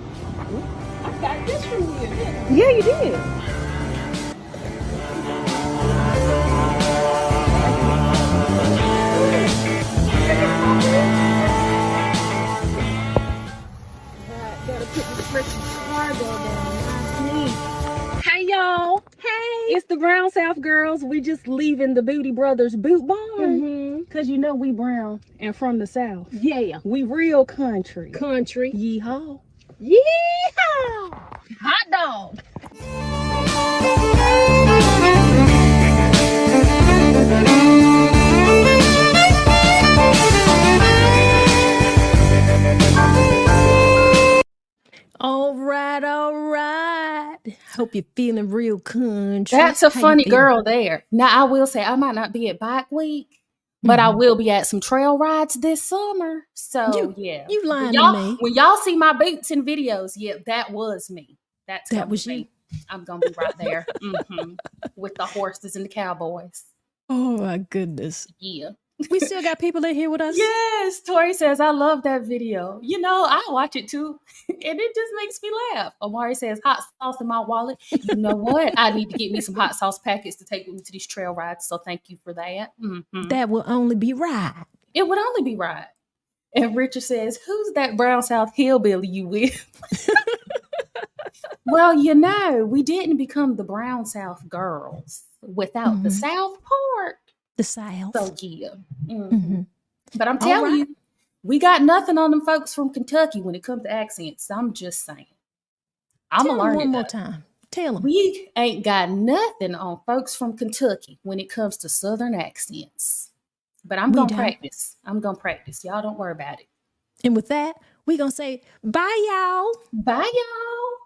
I got this from you. Yeah, you did. Gotta put this freaking cargo down. Hey, y'all. Hey. It's the Brown South girls. We just leaving the Booty Brothers boot barn. Because you know we brown and from the South. Yeah. We real country. Country. Yeehaw. Yeehaw. Hot dog. All right. Hope you're feeling real country. That's a How you funny feeling? girl there. Now, I will say I might not be at Bike Week, but I will be at some trail rides this summer. So, yeah. You lying to y'all, me. when y'all see my boots in videos, yeah, that was me. That was you. me. I'm going to be right there with the horses and the cowboys. Oh my goodness. Yeah. We still got people in here with us. Yes, Tori says, I love that video. You know, I watch it too, and it just makes me laugh. Omari says, hot sauce in my wallet. You know what? I need to get me some hot sauce packets to take with me to these trail rides, so thank you for that. That will only be right. It would only be right. And Richard says, who's that Brown South hillbilly you with? Well, you know, we didn't become the Brown South girls without the South part. The South. So, yeah. But I'm All telling right. you, we got nothing on them folks from Kentucky when it comes to accents. I'm just saying. I'm Tell going to them learn one it. more Though. time. Tell them. We ain't got nothing on folks from Kentucky when it comes to Southern accents. But I'm going to practice. I'm going to practice. Y'all don't worry about it. And with that, we're going to say bye, y'all. Bye, y'all.